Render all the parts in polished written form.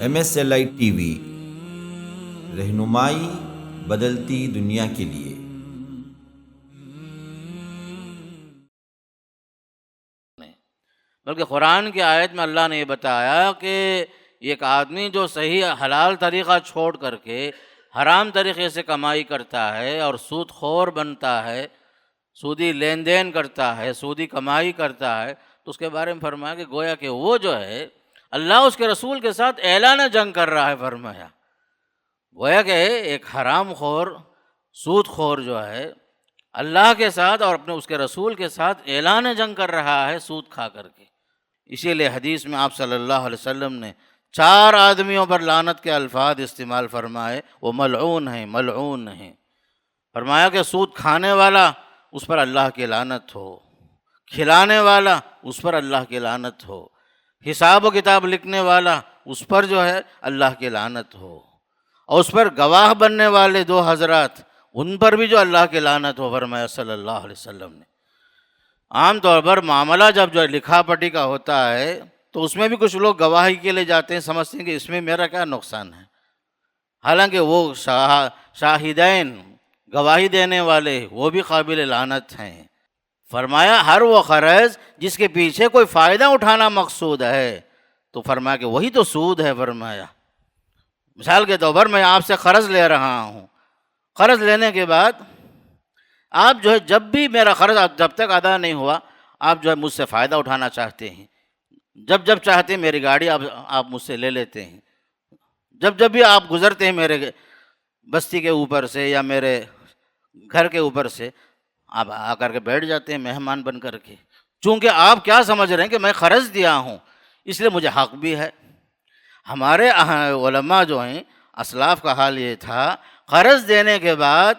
MSLI TV رہنمائی بدلتی دنیا کے لیے۔ بلکہ قرآن کی آیت میں اللہ نے یہ بتایا کہ ایک آدمی جو صحیح حلال طریقہ چھوڑ کر کے حرام طریقے سے کمائی کرتا ہے اور سود خور بنتا ہے، سودی لین دین کرتا ہے، سودی کمائی کرتا ہے، تو اس کے بارے میں فرمایا کہ گویا کہ وہ جو ہے اللہ اس کے رسول کے ساتھ اعلان جنگ کر رہا ہے۔ فرمایا گویا کہ ایک حرام خور، سود خور جو ہے اللہ کے ساتھ اور اپنے اس کے رسول کے ساتھ اعلان جنگ کر رہا ہے سود کھا کر کے۔ اسی لیے حدیث میں آپ صلی اللہ علیہ وسلم نے 4 آدمیوں پر لعنت کے الفاظ استعمال فرمائے، وہ ملعون ہیں، ملعون ہیں۔ فرمایا کہ سود کھانے والا اس پر اللہ کی لعنت ہو، کھلانے والا اس پر اللہ کی لعنت ہو، حساب و کتاب لکھنے والا اس پر جو ہے اللہ کی لعنت ہو، اور اس پر گواہ بننے والے 2 حضرات ان پر بھی جو اللہ کی لعنت ہو، فرمایا صلی اللہ علیہ وسلم نے۔ عام طور پر معاملہ جب جو لکھا پڑھی کا ہوتا ہے تو اس میں بھی کچھ لوگ گواہی کے لیے جاتے ہیں، سمجھتے ہیں کہ اس میں میرا کیا نقصان ہے، حالانکہ وہ شاہدین گواہی دینے والے وہ بھی قابل لعنت ہیں۔ فرمایا ہر وہ قرض جس کے پیچھے کوئی فائدہ اٹھانا مقصود ہے تو فرمایا کہ وہی تو سود ہے۔ فرمایا مثال کے طور پر میں آپ سے قرض لے رہا ہوں، قرض لینے کے بعد آپ جو ہے جب بھی میرا قرض جب تک ادا نہیں ہوا آپ جو ہے مجھ سے فائدہ اٹھانا چاہتے ہیں، جب جب چاہتے ہیں میری گاڑی آپ مجھ سے لے لیتے ہیں، جب جب بھی آپ گزرتے ہیں میرے بستی کے اوپر سے یا میرے گھر کے اوپر سے آپ آ کر کے بیٹھ جاتے ہیں مہمان بن کر کے، چونکہ آپ کیا سمجھ رہے ہیں کہ میں قرض دیا ہوں اس لیے مجھے حق بھی ہے۔ ہمارے علماء جو ہیں اسلاف کا حال یہ تھا، قرض دینے کے بعد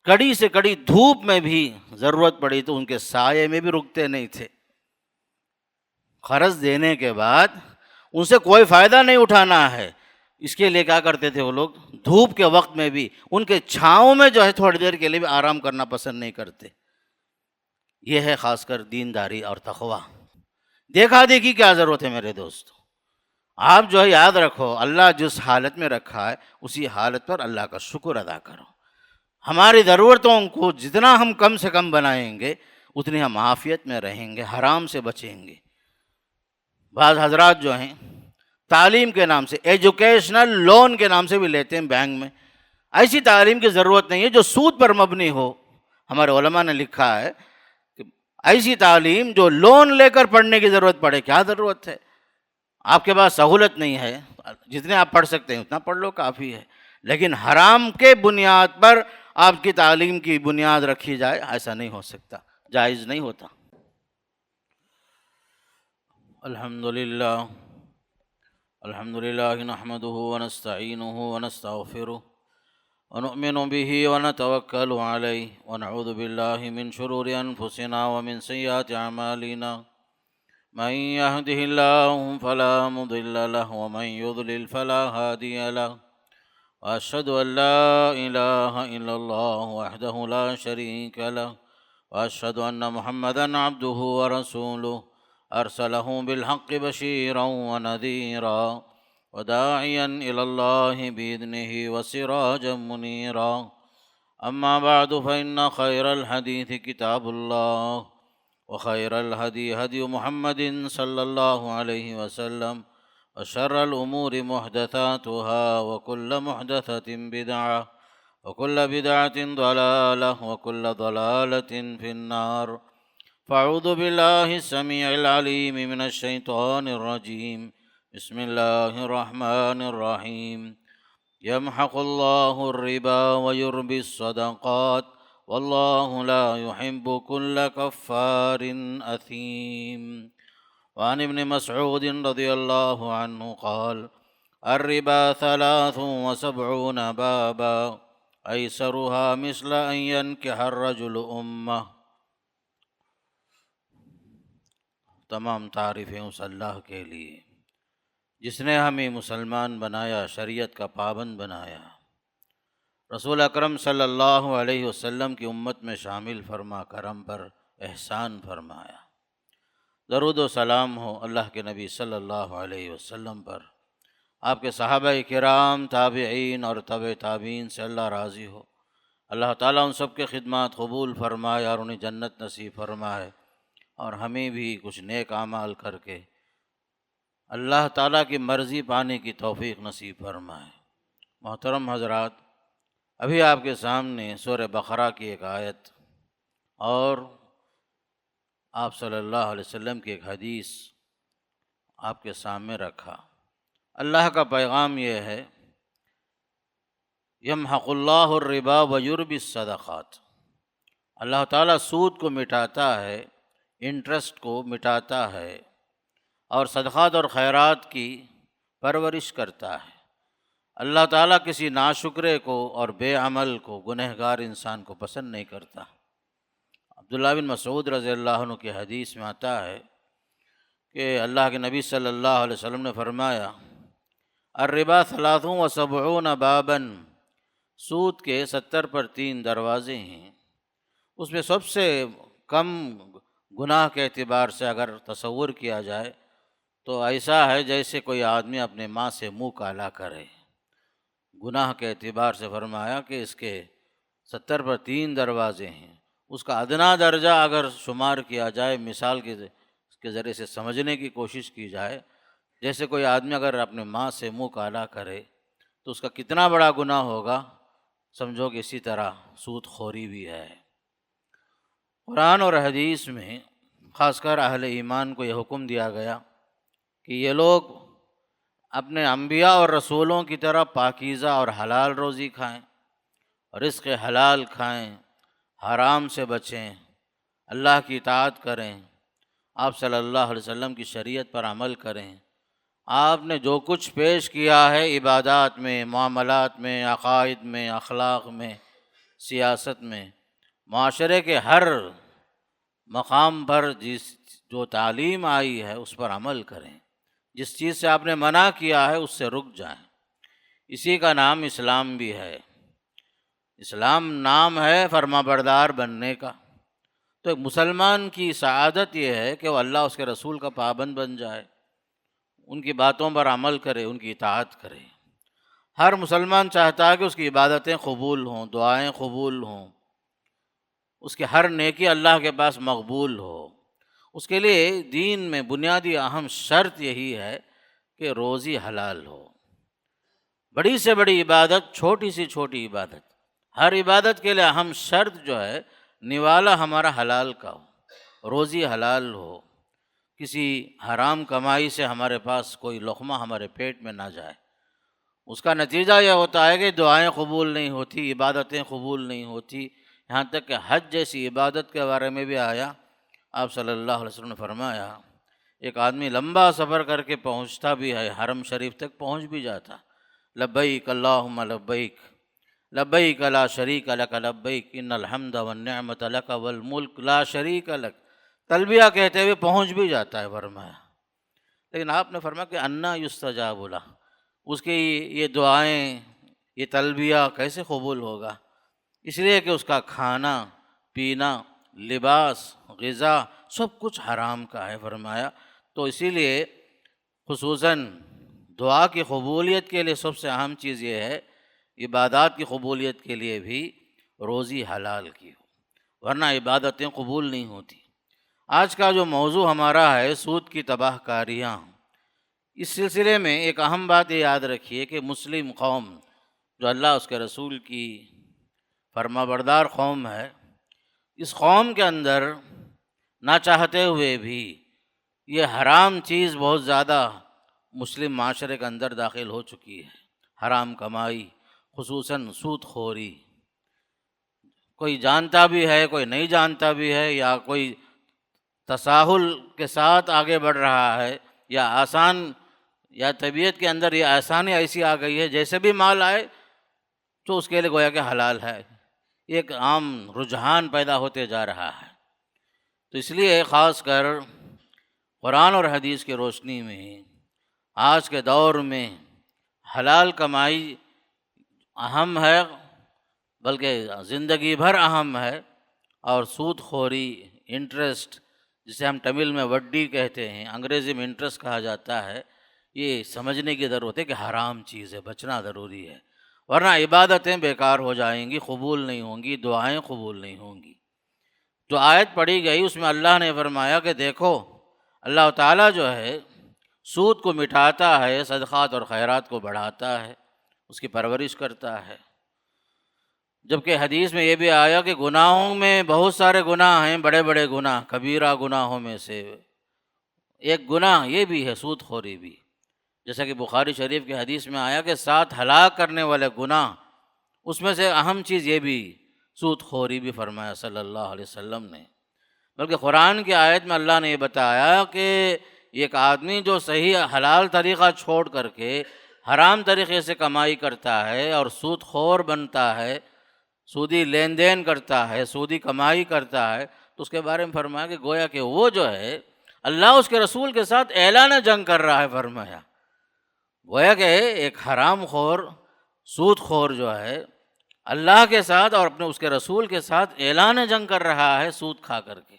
کڑی سے کڑی دھوپ میں بھی ضرورت پڑی تو ان کے سائے میں بھی رکتے نہیں تھے۔ قرض دینے کے بعد ان سے کوئی فائدہ نہیں اٹھانا ہے، اس کے لیے کیا کرتے تھے وہ لوگ دھوپ کے وقت میں بھی ان کے چھاؤں میں جو ہے تھوڑی دیر کے لیے بھی آرام کرنا پسند نہیں کرتے۔ یہ ہے خاص کر دینداری اور تقویٰ۔ دیکھا دیکھی کیا ضرورت ہے میرے دوست؟ آپ جو ہے یاد رکھو اللہ جس حالت میں رکھا ہے اسی حالت پر اللہ کا شکر ادا کرو۔ ہماری ضرورتوں کو جتنا ہم کم سے کم بنائیں گے اتنی ہم عافیت میں رہیں گے، حرام سے بچیں گے۔ بعض حضرات جو ہیں تعلیم کے نام سے ایجوکیشنل لون کے نام سے بھی لیتے ہیں بینک میں، ایسی تعلیم کی ضرورت نہیں ہے جو سود پر مبنی ہو۔ ہمارے علماء نے لکھا ہے کہ ایسی تعلیم جو لون لے کر پڑھنے کی ضرورت پڑے، کیا ضرورت ہے؟ آپ کے پاس سہولت نہیں ہے، جتنے آپ پڑھ سکتے ہیں اتنا پڑھ لو کافی ہے، لیکن حرام کے بنیاد پر آپ کی تعلیم کی بنیاد رکھی جائے ایسا نہیں ہو سکتا، جائز نہیں ہوتا۔ الحمدللہ نحمده ونستعینه ونستغفره ونؤمن به ونتوکل علیہ ونعوذ باللہ من شرور انفسنا ومن سیئات اعمالنا من يهده الله فلا مضل له ومن يضلل فلا هادي له وأشهد أن لا إله إلا الله وحده لا شريك له وأشهد أن محمدًا عبده ورسوله أرسله بالحق بشيرا ونذيرا وداعيا إلى الله بإذنه وسراجا منيرا أما بعد فإن خير الحديث كتاب الله وخير الهدي هدي محمد صلى الله عليه وسلم وشر الأمور محدثاتها وكل محدثة بدعة وكل بدعة ضلالة وكل ضلالة في النار فأعوذ بالله السميع العليم من الشيطان الرجيم بسم الله الرحمن الرحيم يمحق الله الربا ويربي الصدقات والله لا يحب كل كفار أثيم وعن ابن مسعود رضي الله عنه قال الربا 73 بابا أيسرها مثل أن ينكح الرجل أمه۔ تمام تعریفیں اس اللہ کے لیے جس نے ہمیں مسلمان بنایا، شریعت کا پابند بنایا، رسول اکرم صلی اللہ علیہ وسلم کی امت میں شامل فرما کر ہم پر احسان فرمایا۔ درود و سلام ہو اللہ کے نبی صلی اللہ علیہ وسلم پر، آپ کے صحابہ کرام، تابعین اور تبع تابعین سے اللہ راضی ہو۔ اللہ تعالیٰ ان سب کے خدمات قبول فرمائے اور انہیں جنت نصیب فرمائے، اور ہمیں بھی کچھ نیک اعمال کر کے اللہ تعالیٰ کی مرضی پانے کی توفیق نصیب فرمائے۔ محترم حضرات، ابھی آپ کے سامنے سورہ بقرہ کی ایک آیت اور آپ صلی اللہ علیہ وسلم کی ایک حدیث آپ کے سامنے رکھا۔ اللہ کا پیغام یہ ہے، یمحق اللہ الربا ویربی الصدقات، اللہ تعالیٰ سود کو مٹاتا ہے، انٹرسٹ کو مٹاتا ہے، اور صدقات اور خیرات کی پرورش کرتا ہے۔ اللہ تعالیٰ کسی ناشکرے کو اور بے عمل کو، گنہگار انسان کو پسند نہیں کرتا۔ عبداللہ بن مسعود رضی اللہ عنہ کی حدیث میں آتا ہے کہ اللہ کے نبی صلی اللہ علیہ وسلم نے فرمایا، الربا 73 بابا، سود کے 70 پر 3 دروازے ہیں، اس میں سب سے کم گناہ کے اعتبار سے اگر تصور کیا جائے تو ایسا ہے جیسے کوئی آدمی اپنے ماں سے منہ کالا کرے۔ گناہ کے اعتبار سے فرمایا کہ اس کے 70 پر 3 دروازے ہیں، اس کا ادنا درجہ اگر شمار کیا جائے، مثال کے ذریعے سے سمجھنے کی کوشش کی جائے، جیسے کوئی آدمی اگر اپنے ماں سے منہ کالا کرے تو اس کا کتنا بڑا گناہ ہوگا، سمجھو کہ اسی طرح سود خوری بھی ہے۔ قرآن اور حدیث میں خاص کر اہل ایمان کو یہ حکم دیا گیا کہ یہ لوگ اپنے انبیاء اور رسولوں کی طرح پاکیزہ اور حلال روزی کھائیں، رزق حلال کھائیں، حرام سے بچیں، اللہ کی اطاعت کریں، آپ صلی اللہ علیہ وسلم کی شریعت پر عمل کریں۔ آپ نے جو کچھ پیش کیا ہے عبادات میں، معاملات میں، عقائد میں، اخلاق میں، سیاست میں، معاشرے کے ہر مقام پر جو تعلیم آئی ہے اس پر عمل کریں، جس چیز سے آپ نے منع کیا ہے اس سے رک جائیں۔ اسی کا نام اسلام بھی ہے۔ اسلام نام ہے فرما بردار بننے کا۔ تو ایک مسلمان کی سعادت یہ ہے کہ وہ اللہ اس کے رسول کا پابند بن جائے، ان کی باتوں پر عمل کرے، ان کی اطاعت کرے۔ ہر مسلمان چاہتا ہے کہ اس کی عبادتیں قبول ہوں، دعائیں قبول ہوں، اس کی ہر نیکی اللہ کے پاس مقبول ہو۔ اس کے لیے دین میں بنیادی اہم شرط یہی ہے کہ روزی حلال ہو۔ بڑی سے بڑی عبادت، چھوٹی سے چھوٹی عبادت، ہر عبادت کے لیے اہم شرط جو ہے نوالا ہمارا حلال کا ہو، روزی حلال ہو، کسی حرام کمائی سے ہمارے پاس کوئی لقمہ ہمارے پیٹ میں نہ جائے۔ اس کا نتیجہ یہ ہوتا ہے کہ دعائیں قبول نہیں ہوتی، عبادتیں قبول نہیں ہوتی، یہاں تک کہ حج جیسی عبادت کے بارے میں بھی آیا، آپ صلی اللہ علیہ وسلم نے فرمایا ایک آدمی لمبا سفر کر کے پہنچتا بھی ہے، حرم شریف تک پہنچ بھی جاتا، لبیک اللہم لبیک لبیک لا شریک لک لبیک ان الحمد والنعمت لک والملک لا شریک لک، تلبیہ کہتے ہوئے پہنچ بھی جاتا ہے فرمایا۔ لیکن آپ نے فرمایا کہ انا یستجاب لہ، اس کی یہ دعائیں، یہ تلبیہ کیسے قبول ہوگا؟ اس لیے کہ اس کا کھانا پینا، لباس، غذا سب کچھ حرام کا ہے فرمایا۔ تو اسی لیے خصوصاً دعا کی قبولیت کے لیے سب سے اہم چیز یہ ہے، عبادات کی قبولیت کے لیے بھی روزی حلال کی ہو، ورنہ عبادتیں قبول نہیں ہوتی۔ آج کا جو موضوع ہمارا ہے سود کی تباہ کاریاں، اس سلسلے میں ایک اہم بات یہ یاد رکھیے کہ مسلم قوم جو اللہ اس کے رسول کی فرما بردار قوم ہے، اس قوم کے اندر نہ چاہتے ہوئے بھی یہ حرام چیز بہت زیادہ مسلم معاشرے کے اندر داخل ہو چکی ہے۔ حرام کمائی، خصوصاً سود خوری، کوئی جانتا بھی ہے، کوئی نہیں جانتا بھی ہے، یا کوئی تساہل کے ساتھ آگے بڑھ رہا ہے، یا آسان، یا طبیعت کے اندر یہ آسانی ایسی آ گئی ہے جیسے بھی مال آئے تو اس کے لیے گویا کہ حلال ہے۔ ایک عام رجحان پیدا ہوتے جا رہا ہے۔ تو اس لیے خاص کر قرآن اور حدیث کی روشنی میں آج کے دور میں حلال کمائی اہم ہے، بلکہ زندگی بھر اہم ہے، اور سود خوری، انٹرسٹ، جسے ہم تمل میں وڈی کہتے ہیں، انگریزی میں انٹرسٹ کہا جاتا ہے، یہ سمجھنے کی ضرورت ہے کہ حرام چیز ہے، بچنا ضروری ہے، ورنہ عبادتیں بیکار ہو جائیں گی، قبول نہیں ہوں گی، دعائیں قبول نہیں ہوں گی۔ جو آیت پڑھی گئی اس میں اللہ نے فرمایا کہ دیکھو اللہ تعالیٰ جو ہے سود کو مٹاتا ہے، صدقات اور خیرات کو بڑھاتا ہے، اس کی پرورش کرتا ہے۔ جبکہ حدیث میں یہ بھی آیا کہ گناہوں میں بہت سارے گناہ ہیں، بڑے بڑے گناہ، کبیرہ گناہوں میں سے ایک گناہ یہ بھی ہے سود خوری بھی، جیسا کہ بخاری شریف کی حدیث میں آیا کہ 7 ہلاک کرنے والے گناہ، اس میں سے اہم چیز یہ بھی سود خوری بھی فرمایا صلی اللہ علیہ وسلم نے۔ بلکہ قرآن کی آیت میں اللہ نے یہ بتایا کہ ایک آدمی جو صحیح حلال طریقہ چھوڑ کر کے حرام طریقے سے کمائی کرتا ہے اور سود خور بنتا ہے، سودی لین دین کرتا ہے، سودی کمائی کرتا ہے، تو اس کے بارے میں فرمایا کہ گویا کہ وہ جو ہے اللہ اس کے رسول کے ساتھ اعلان جنگ کر رہا ہے۔ فرمایا گویا کہ ایک حرام خور، سود خور جو ہے اللہ کے ساتھ اور اپنے اس کے رسول کے ساتھ اعلان جنگ کر رہا ہے سود کھا کر کے۔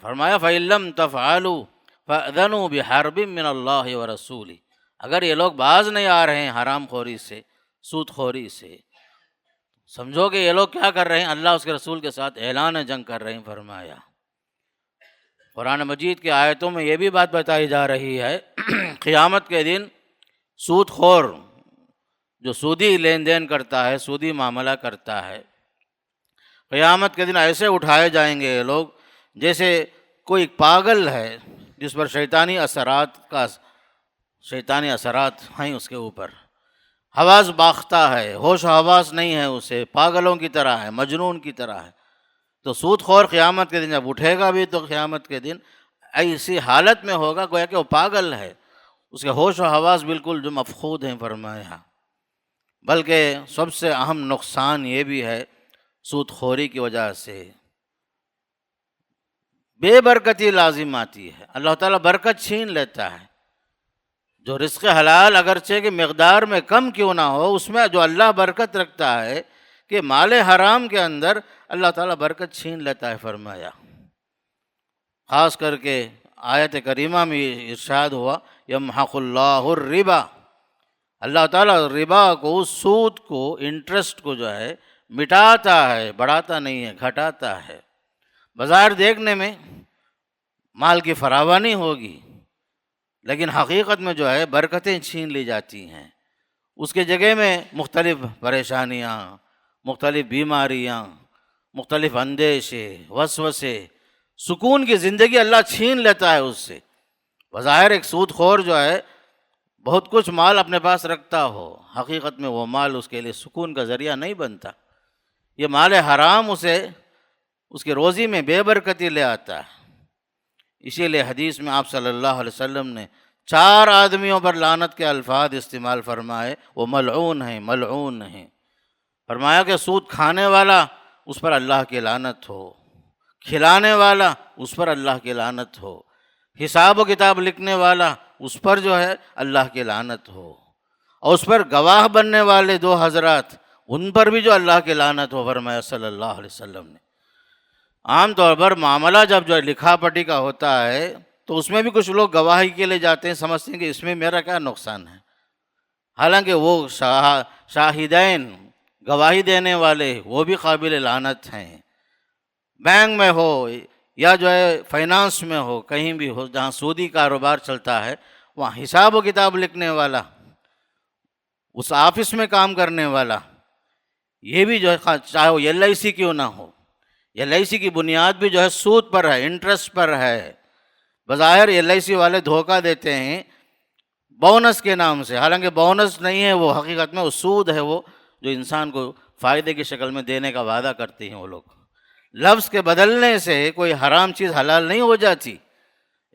فرمایا فَإِن لَّمْ تَفْعَلُوا فَأْذَنُوا بِحَرْبٍ مِّنَ اللَّهِ وَرَسُولِهِ، اگر یہ لوگ باز نہیں آ رہے ہیں حرام خوری سے، سود خوری سے، سمجھو کہ یہ لوگ کیا کر رہے ہیں، اللہ اس کے رسول کے ساتھ اعلان جنگ کر رہے ہیں۔ فرمایا قرآن مجید کی آیتوں میں یہ بھی بات بتائی جا رہی ہے قیامت کے دن سود خور جو سودی لین دین کرتا ہے، سودی معاملہ کرتا ہے، قیامت کے دن ایسے اٹھائے جائیں گے یہ لوگ جیسے کوئی پاگل ہے جس پر شیطانی اثرات ہیں اس کے اوپر، حواس باختہ ہے، ہوش و حواس نہیں ہے اسے، پاگلوں کی طرح ہے، مجنون کی طرح ہے۔ تو سود خور قیامت کے دن جب اٹھے گا بھی تو قیامت کے دن ایسی حالت میں ہوگا گویا کہ وہ پاگل ہے، اس کے ہوش و حواس بالکل جو مفقود ہیں۔ فرمایا بلکہ سب سے اہم نقصان یہ بھی ہے سود خوری کی وجہ سے بے برکتی لازم آتی ہے، اللہ تعالیٰ برکت چھین لیتا ہے۔ جو رزق حلال اگرچہ کہ مقدار میں کم کیوں نہ ہو، اس میں جو اللہ برکت رکھتا ہے کہ مال حرام کے اندر اللہ تعالیٰ برکت چھین لیتا ہے۔ فرمایا خاص کر کے آیت کریمہ میں یہ ارشاد ہوا یمحق اللہ الربا، اللہ تعالیٰ ربا کو، سود کو، انٹرسٹ کو جو ہے مٹاتا ہے، بڑھاتا نہیں ہے، گھٹاتا ہے۔ بظاہر دیکھنے میں مال کی فراوانی ہوگی لیکن حقیقت میں جو ہے برکتیں چھین لی جاتی ہیں، اس کے جگہ میں مختلف پریشانیاں، مختلف بیماریاں، مختلف اندیشے، وسوسے، سکون کی زندگی اللہ چھین لیتا ہے اس سے۔ بظاہر ایک سود خور جو ہے بہت کچھ مال اپنے پاس رکھتا ہو، حقیقت میں وہ مال اس کے لیے سکون کا ذریعہ نہیں بنتا، یہ مال حرام اسے اس کی روزی میں بے برکتی لے آتا ہے۔ اسی لیے حدیث میں آپ صلی اللہ علیہ وسلم نے 4 آدمیوں پر لعنت کے الفاظ استعمال فرمائے، وہ ملعون ہیں، ملعون ہیں۔ فرمایا کہ سود کھانے والا اس پر اللہ کی لعنت ہو، کھلانے والا اس پر اللہ کی لعنت ہو، حساب و کتاب لکھنے والا اس پر جو ہے اللہ کی لعنت ہو، اور اس پر گواہ بننے والے 2 حضرات ان پر بھی جو اللہ کی لعنت ہو۔ فرمایا صلی اللہ علیہ وسلم نے۔ عام طور پر معاملہ جب جو لکھا پڑھی کا ہوتا ہے تو اس میں بھی کچھ لوگ گواہی کے لیے جاتے ہیں، سمجھتے ہیں کہ اس میں میرا کیا نقصان ہے، حالانکہ وہ شاہدین گواہی دینے والے وہ بھی قابل لعنت ہیں۔ بینک میں ہو یا جو ہے فائنانس میں ہو، کہیں بھی ہو جہاں سودی کاروبار چلتا ہے، وہاں حساب و کتاب لکھنے والا، اس آفس میں کام کرنے والا، یہ بھی جو ہے چاہے وہ LIC کیوں نہ ہو، LIC کی بنیاد بھی جو ہے سود پر ہے، انٹرسٹ پر ہے۔ بظاہر LIC والے دھوکہ دیتے ہیں بونس کے نام سے، حالانکہ بونس نہیں ہے وہ، حقیقت میں وہ سود ہے، وہ جو انسان کو فائدے کی شکل میں دینے کا وعدہ کرتے ہیں وہ لوگ۔ لفظ کے بدلنے سے کوئی حرام چیز حلال نہیں ہو جاتی،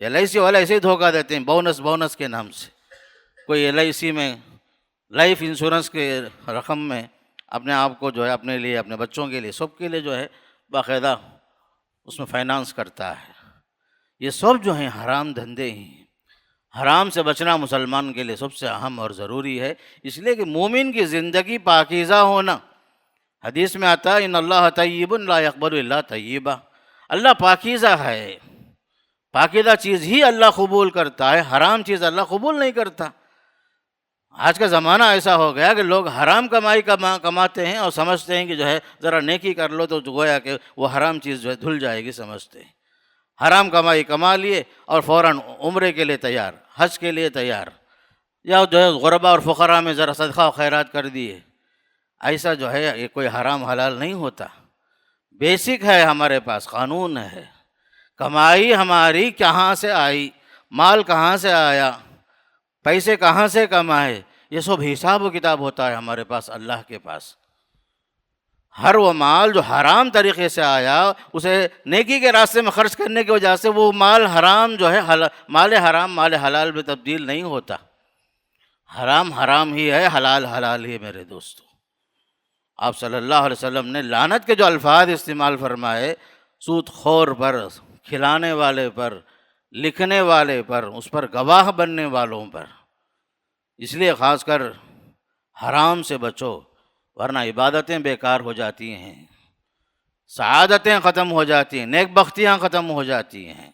LIC والے ایسے ہی دھوکہ دیتے ہیں بونس کے نام سے۔ کوئی LIC میں لائف انشورنس کے رقم میں اپنے آپ کو جو ہے اپنے لیے، اپنے بچوں کے لیے، سب کے لیے جو ہے باقاعدہ اس میں فائنانس کرتا ہے۔ یہ سب جو ہیں حرام دھندے ہیں۔ حرام سے بچنا مسلمان کے لیے سب سے اہم اور ضروری ہے، اس لیے کہ مومن کی زندگی پاکیزہ ہونا، حدیث میں آتا ہے ان اللہ طیب لا یقبل الا طیبا، اللہ پاکیزہ ہے، پاکیزہ چیز ہی اللہ قبول کرتا ہے، حرام چیز اللہ قبول نہیں کرتا۔ آج کا زمانہ ایسا ہو گیا کہ لوگ حرام کمائی کماتے ہیں اور سمجھتے ہیں کہ جو ہے ذرا نیکی کر لو تو گویا کہ وہ حرام چیز جو ہے دھل جائے گی، سمجھتے ہیں۔ حرام کمائی کما لیے اور فوراً عمرے کے لیے تیار، حج کے لیے تیار، یا جو ہے غربا اور فقراء میں ذرا صدقہ و خیرات کر دیے۔ ایسا جو ہے یہ کوئی حرام حلال نہیں ہوتا۔ بیسک ہے، ہمارے پاس قانون ہے، کمائی ہماری کہاں سے آئی، مال کہاں سے آیا، پیسے کہاں سے کمائے، یہ سب حساب و کتاب ہوتا ہے ہمارے پاس، اللہ کے پاس۔ ہر وہ مال جو حرام طریقے سے آیا اسے نیکی کے راستے میں خرچ کرنے کی وجہ سے وہ مال حرام جو ہے مال حرام مال حلال میں تبدیل نہیں ہوتا۔ حرام حرام ہی ہے، حلال حلال ہی ہے میرے دوستو۔ آپ صلی اللہ علیہ وسلم نے لعنت کے جو الفاظ استعمال فرمائے، سود خور پر، کھلانے والے پر، لکھنے والے پر، اس پر گواہ بننے والوں پر، اس لیے خاص کر حرام سے بچو، ورنہ عبادتیں بیکار ہو جاتی ہیں، سعادتیں ختم ہو جاتی ہیں، نیک بختیاں ختم ہو جاتی ہیں۔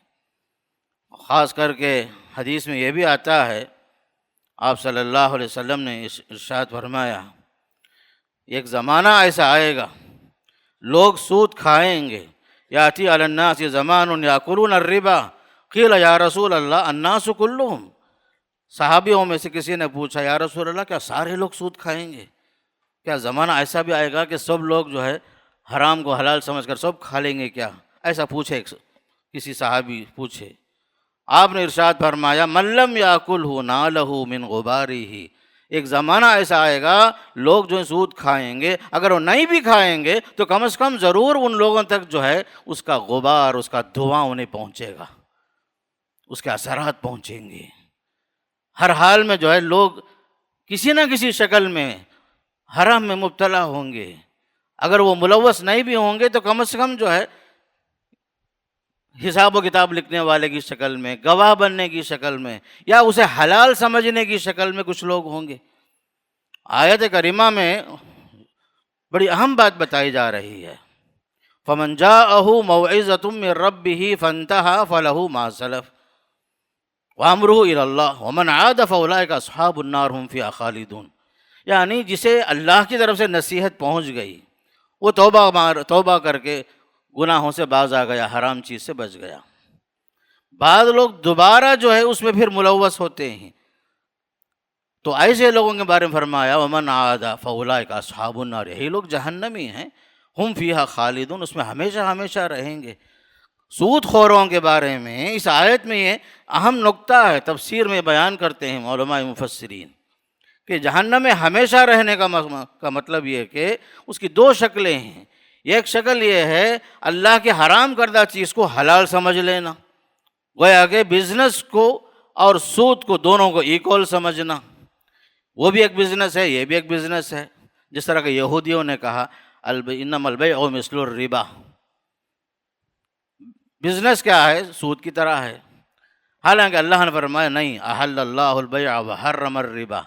خاص کر کے حدیث میں یہ بھی آتا ہے، آپ صلی اللہ علیہ وسلم نے ارشاد فرمایا، ایک زمانہ ایسا آئے گا لوگ سود کھائیں گے، یاتی علی الناس زمان یاکلون الربا قیل یا رسول اللہ الناس کلہم۔ صحابیوں میں سے کسی نے پوچھا، یا رسول اللہ کیا سارے لوگ سود کھائیں گے؟ کیا زمانہ ایسا بھی آئے گا کہ سب لوگ جو ہے حرام کو حلال سمجھ کر سب کھا لیں گے کیا؟ ایسا پوچھے، کسی صحابی پوچھے۔ آپ نے ارشاد فرمایا، من لم یاکلہ نالہ من غبارہ۔ ایک زمانہ ایسا آئے گا لوگ جو سود کھائیں گے، اگر وہ نہیں بھی کھائیں گے تو کم از کم ضرور ان لوگوں تک جو ہے اس کا غبار، اس کا دھواں انہیں پہنچے گا، اس کے اثرات پہنچیں گے۔ ہر حال میں جو ہے لوگ کسی نہ کسی شکل میں حرام میں مبتلا ہوں گے۔ اگر وہ ملوث نہیں بھی ہوں گے تو کم از کم جو ہے حساب و کتاب لکھنے والے کی شکل میں، گواہ بننے کی شکل میں، یا اسے حلال سمجھنے کی شکل میں کچھ لوگ ہوں گے۔ آیت کریمہ میں بڑی اہم بات بتائی جا رہی ہے، فَمَنْ جَاءَهُ مَوْعِظَةٌ مِّن رَّبِّهِ فَانْتَهَىٰ فَلَهُ مَا سَلَفَ وَأَمْرُهُ إِلَى اللَّهِ وَمَنْ عَادَ فَأُولَٰئِكَ أَصْحَابُ النَّارِ هُمْ فِيهَا خَالِدُونَ۔ یعنی جسے اللہ کی طرف سے نصیحت پہنچ گئی، وہ توبہ کر کے گناہوں سے باز آ گیا، حرام چیز سے بچ گیا۔ بعض لوگ دوبارہ جو ہے اس میں پھر ملوث ہوتے ہیں، تو ایسے لوگوں کے بارے میں فرمایا، وَمَنْ عَادَ فَأُولَٰئِكَ أَصْحَابُ النَّارِ، یہی لوگ جہنمی ہیں، ہم فیہا خالدون، اس میں ہمیشہ ہمیشہ رہیں گے۔ سود خوروں کے بارے میں اس آیت میں یہ اہم نقطہ ہے، تفسیر میں بیان کرتے ہیں علماء مفسرین کہ جہنم میں ہمیشہ رہنے کا مطلب یہ ہے کہ اس کی دو شکلیں ہیں۔ ایک شکل یہ ہے اللہ کے حرام کردہ چیز کو حلال سمجھ لینا، گویا کہ بزنس کو اور سود کو دونوں کو ایکول سمجھنا، وہ بھی ایک بزنس ہے، یہ بھی ایک بزنس ہے۔ جس طرح کہ یہودیوں نے کہا انما البیع مثل الربا، بزنس کیا ہے؟ سود کی طرح ہے۔ حالانکہ اللہ نے فرمایا نہیں، احل اللہ البیع وحرم الربا،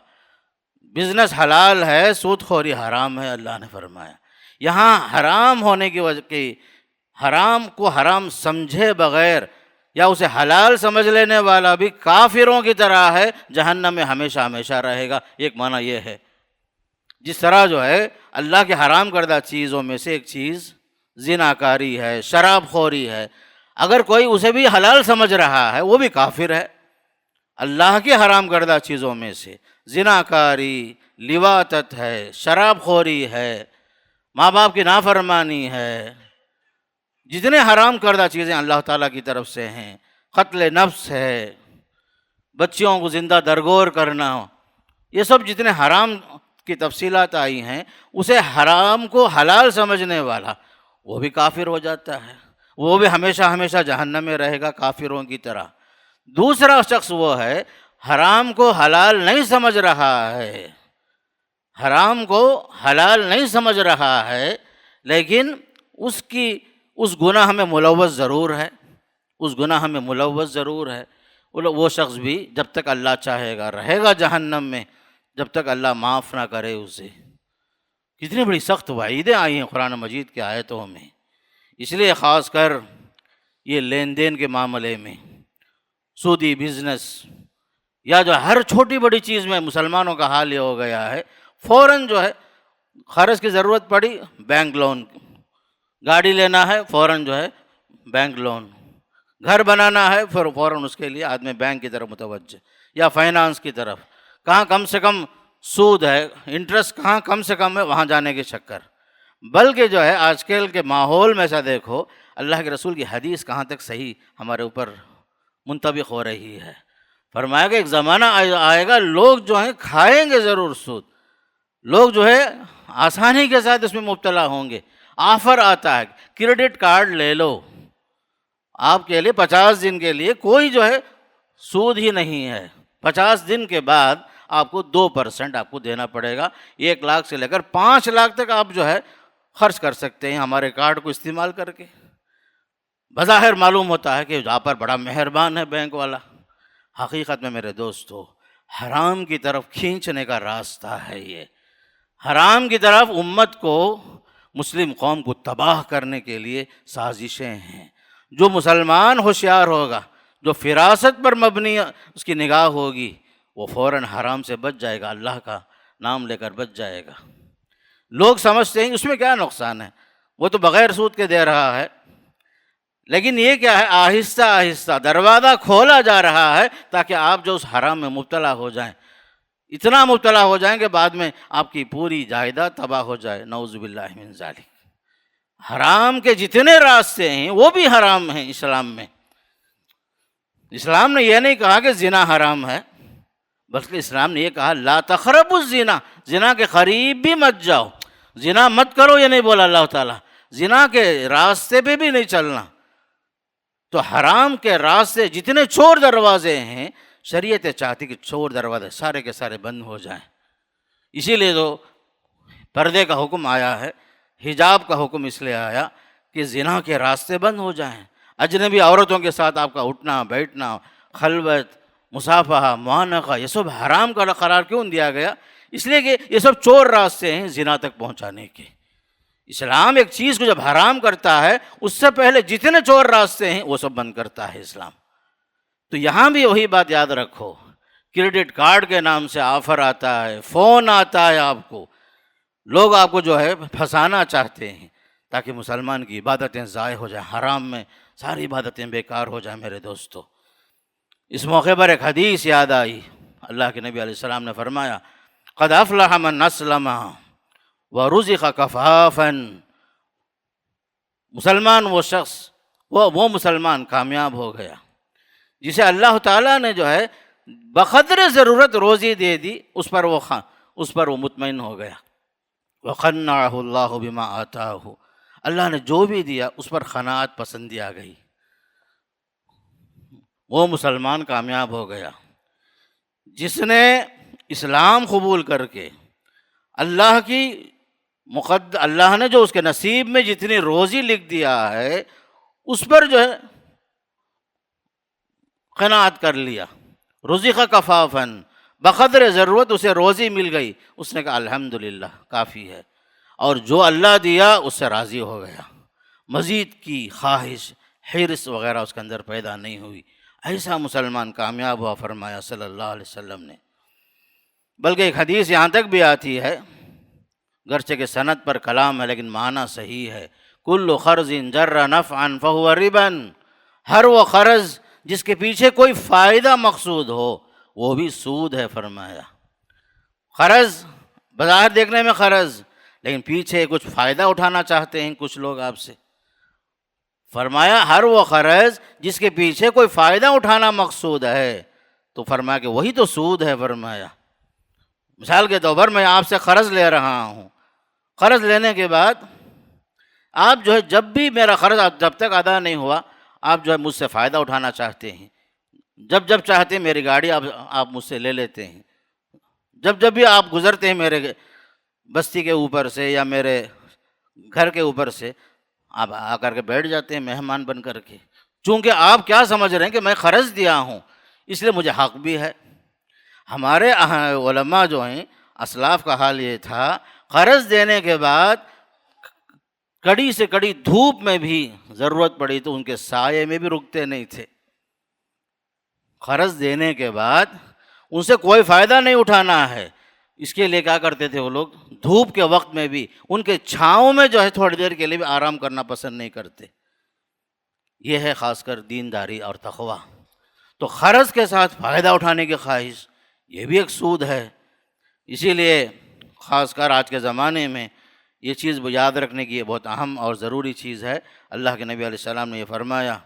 بزنس حلال ہے، سود خوری حرام ہے، اللہ نے فرمایا۔ یہاں حرام ہونے کی وجہ کہ حرام کو حرام سمجھے بغیر یا اسے حلال سمجھ لینے والا بھی کافروں کی طرح ہے، جہنم میں ہمیشہ ہمیشہ رہے گا۔ ایک معنی یہ ہے، جس طرح جو ہے اللہ کے حرام کردہ چیزوں میں سے ایک چیز زناکاری ہے، شراب خوری ہے، اگر کوئی اسے بھی حلال سمجھ رہا ہے وہ بھی کافر ہے۔ اللہ کے حرام کردہ چیزوں میں سے زناکاری، لواطت ہے، شراب خوری ہے، ماں باپ کی نافرمانی ہے، جتنے حرام کردہ چیزیں اللہ تعالیٰ کی طرف سے ہیں، قتل نفس ہے، بچیوں کو زندہ درگور کرنا، یہ سب جتنے حرام کی تفصیلات آئی ہیں، اسے حرام کو حلال سمجھنے والا وہ بھی کافر ہو جاتا ہے، وہ بھی ہمیشہ ہمیشہ جہنم میں رہے گا کافروں کی طرح۔ دوسرا شخص وہ ہے حرام کو حلال نہیں سمجھ رہا ہے، حرام کو حلال نہیں سمجھ رہا ہے، لیکن اس گناہ میں ملوث ضرور ہے، اس گناہ میں ملوث ضرور ہے۔ وہ شخص بھی جب تک اللہ چاہے گا رہے گا جہنم میں، جب تک اللہ معاف نہ کرے اسے۔ کتنی بڑی سخت وعیدیں آئی ہیں قرآن مجید کی آیتوں میں۔ اس لیے خاص کر یہ لین دین کے معاملے میں سودی بزنس، یا جو ہر چھوٹی بڑی چیز میں مسلمانوں کا حال یہ ہو گیا ہے، فوراً جو ہے قرض کی ضرورت پڑی بینک لون، گاڑی لینا ہے فوراً جو ہے بینک لون، گھر بنانا ہے پھر فوراً اس کے لیے آدمی بینک کی طرف متوجہ یا فائنانس کی طرف، کہاں کم سے کم سود ہے، انٹرسٹ کہاں کم سے کم ہے وہاں جانے کے چکر۔ بلکہ جو ہے آج کل کے ماحول میں ایسا دیکھو، اللہ کے رسول کی حدیث کہاں تک صحیح ہمارے اوپر منطبق ہو رہی ہے۔ فرمایا کہ ایک زمانہ آئے گا لوگ جو ہیں کھائیں گے ضرور سود، لوگ جو ہے آسانی کے ساتھ اس میں مبتلا ہوں گے۔ آفر آتا ہے کریڈٹ کارڈ لے لو، آپ کے لیے 50 دن کے لیے کوئی جو ہے سود ہی نہیں ہے، 50 دن کے بعد آپ کو 2% آپ کو دینا پڑے گا، 1 لاکھ سے لے کر 5 لاکھ تک آپ جو ہے خرچ کر سکتے ہیں ہمارے کارڈ کو استعمال کر کے۔ بظاہر معلوم ہوتا ہے کہ آپ پر بڑا مہربان ہے بینک والا، حقیقت میں میرے دوستو حرام کی طرف کھینچنے کا راستہ ہے یہ، حرام کی طرف امت کو، مسلم قوم کو تباہ کرنے کے لیے سازشیں ہیں۔ جو مسلمان ہوشیار ہوگا، جو فراست پر مبنی اس کی نگاہ ہوگی، وہ فوراً حرام سے بچ جائے گا، اللہ کا نام لے کر بچ جائے گا۔ لوگ سمجھتے ہیں اس میں کیا نقصان ہے، وہ تو بغیر سود کے دے رہا ہے، لیکن یہ کیا ہے، آہستہ آہستہ دروازہ کھولا جا رہا ہے تاکہ آپ جو اس حرام میں مبتلا ہو جائیں، اتنا مبتلا ہو جائیں کہ بعد میں آپ کی پوری جائیداد تباہ ہو جائے، نعوذ باللہ من ذالک۔ حرام کے جتنے راستے ہیں وہ بھی حرام ہیں اسلام میں۔ اسلام نے یہ نہیں کہا کہ زنا حرام ہے، بلکہ اسلام نے یہ کہا لا تقربوا الزنا، زنا کے قریب بھی مت جاؤ، زنا مت کرو یہ نہیں بولا اللہ تعالیٰ، زنا کے راستے پہ بھی نہیں چلنا۔ تو حرام کے راستے جتنے چور دروازے ہیں، شریعت چاہتی کہ چور دروازے سارے کے سارے بند ہو جائیں۔ اسی لیے تو پردے کا حکم آیا ہے، حجاب کا حکم اس لیے آیا کہ زنا کے راستے بند ہو جائیں۔ اجنبی عورتوں کے ساتھ آپ کا اٹھنا بیٹھنا، خلوت، مصافحہ، معانقہ، یہ سب حرام کا قرار کیوں دیا گیا؟ اس لیے کہ یہ سب چور راستے ہیں زنا تک پہنچانے کے۔ اسلام ایک چیز کو جب حرام کرتا ہے، اس سے پہلے جتنے چور راستے ہیں وہ سب بند کرتا ہے اسلام۔ تو یہاں بھی وہی بات یاد رکھو، کریڈٹ کارڈ کے نام سے آفر آتا ہے، فون آتا ہے آپ کو، لوگ آپ کو جو ہے پھنسانا چاہتے ہیں تاکہ مسلمان کی عبادتیں ضائع ہو جائیں، حرام میں ساری عبادتیں بیکار ہو جائیں۔ میرے دوستو اس موقع پر ایک حدیث یاد آئی، اللہ کے نبی علیہ السلام نے فرمایا قد افلح من اسلم ورزق کفافا، مسلمان وہ شخص، وہ مسلمان کامیاب ہو گیا جسے اللہ تعالیٰ نے جو ہے بقدر ضرورت روزی دے دی، اس پر وہ مطمئن ہو گیا۔ وقنعہ اللہ بما آتاہ، اللہ نے جو بھی دیا اس پر قناعت پسندی آ گئی، وہ مسلمان کامیاب ہو گیا۔ جس نے اسلام قبول کر کے اللہ نے جو اس کے نصیب میں جتنی روزی لکھ دیا ہے اس پر جو ہے قناعت کر لیا، رزق کفافا، بقدر ضرورت اسے روزی مل گئی، اس نے کہا الحمدللہ کافی ہے، اور جو اللہ دیا اس سے راضی ہو گیا، مزید کی خواہش، حرص وغیرہ اس کے اندر پیدا نہیں ہوئی۔ ایسا مسلمان کامیاب ہوا فرمایا صلی اللہ علیہ وسلم نے۔ بلکہ ایک حدیث یہاں تک بھی آتی ہے، گرچہ کہ سند پر کلام ہے لیکن معنی صحیح ہے، کل قرض جر نفعا فہو ربا، ہر وہ قرض جس کے پیچھے کوئی فائدہ مقصود ہو وہ بھی سود ہے فرمایا۔ قرض بظاہر دیکھنے میں قرض، لیکن پیچھے کچھ فائدہ اٹھانا چاہتے ہیں کچھ لوگ آپ سے، فرمایا ہر وہ قرض جس کے پیچھے کوئی فائدہ اٹھانا مقصود ہے، تو فرمایا کہ وہی تو سود ہے فرمایا۔ مثال کے طور پر میں آپ سے قرض لے رہا ہوں، قرض لینے کے بعد آپ جو ہے جب بھی میرا قرض جب تک ادا نہیں ہوا آپ جو ہے مجھ سے فائدہ اٹھانا چاہتے ہیں، جب چاہتے ہیں میری گاڑی آپ مجھ سے لے لیتے ہیں، جب بھی آپ گزرتے ہیں میرے بستی کے اوپر سے یا میرے گھر کے اوپر سے، آپ آ کر کے بیٹھ جاتے ہیں مہمان بن کر کے، چونکہ آپ کیا سمجھ رہے ہیں کہ میں قرض دیا ہوں اس لیے مجھے حق بھی ہے۔ ہمارے علماء جو ہیں اسلاف کا حال یہ تھا، قرض دینے کے بعد کڑی سے کڑی دھوپ میں بھی ضرورت پڑی تو ان کے سائے میں بھی رکتے نہیں تھے۔ قرض دینے کے بعد ان سے کوئی فائدہ نہیں اٹھانا ہے، اس کے لیے کیا کرتے تھے وہ لوگ، دھوپ کے وقت میں بھی ان کے چھاؤں میں جو ہے تھوڑی دیر کے لیے بھی آرام کرنا پسند نہیں کرتے۔ یہ ہے خاص کر دینداری اور تقویٰ۔ تو قرض کے ساتھ فائدہ اٹھانے کی خواہش، یہ بھی ایک سود ہے۔ اسی لیے خاص کر آج کے زمانے میں یہ چیز یاد رکھنے کی یہ بہت اہم اور ضروری چیز ہے۔ اللہ کے نبی علیہ السلام نے یہ فرمایا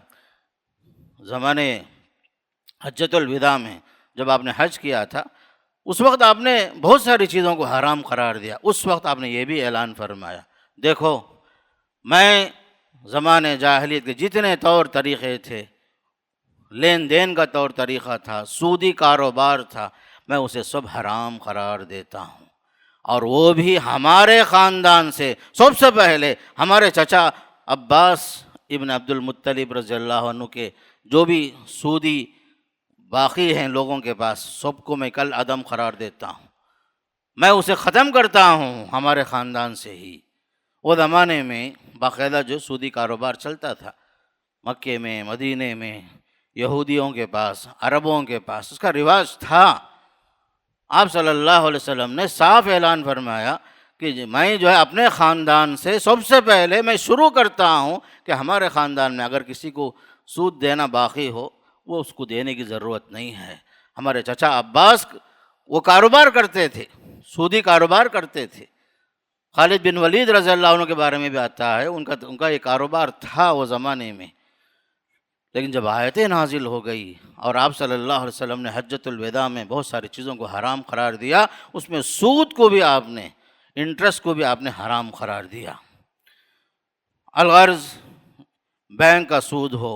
زمانے حجۃ الوداع میں، جب آپ نے حج کیا تھا، اس وقت آپ نے بہت ساری چیزوں کو حرام قرار دیا۔ اس وقت آپ نے یہ بھی اعلان فرمایا، دیکھو میں زمانے جاہلیت کے جتنے طور طریقے تھے، لین دین کا طور طریقہ تھا، سودی کاروبار تھا، میں اسے سب حرام قرار دیتا ہوں، اور وہ بھی ہمارے خاندان سے سب سے پہلے ہمارے چچا عباس ابن عبد المطلب رضی اللہ عنہ کے جو بھی سودی باقی ہیں لوگوں کے پاس، سب کو میں کل عدم قرار دیتا ہوں، میں اسے ختم کرتا ہوں ہمارے خاندان سے ہی۔ وہ زمانے میں باقاعدہ جو سودی کاروبار چلتا تھا مکے میں، مدینے میں، یہودیوں کے پاس، عربوں کے پاس، اس کا رواج تھا۔ آپ صلی اللہ علیہ وسلم نے صاف اعلان فرمایا کہ میں جو ہے اپنے خاندان سے سب سے پہلے میں شروع کرتا ہوں کہ ہمارے خاندان میں اگر کسی کو سود دینا باقی ہو، وہ اس کو دینے کی ضرورت نہیں ہے۔ ہمارے چچا عباس وہ کاروبار کرتے تھے، سودی کاروبار کرتے تھے۔ خالد بن ولید رضی اللہ عنہ کے بارے میں بھی آتا ہے، ان کا یہ کاروبار تھا وہ زمانے میں۔ لیکن جب آیتیں نازل ہو گئی اور آپ صلی اللہ علیہ وسلم نے حجۃ الوداع میں بہت ساری چیزوں کو حرام قرار دیا، اس میں سود کو بھی آپ نے، انٹرسٹ کو بھی آپ نے حرام قرار دیا۔ الغرض بینک کا سود ہو،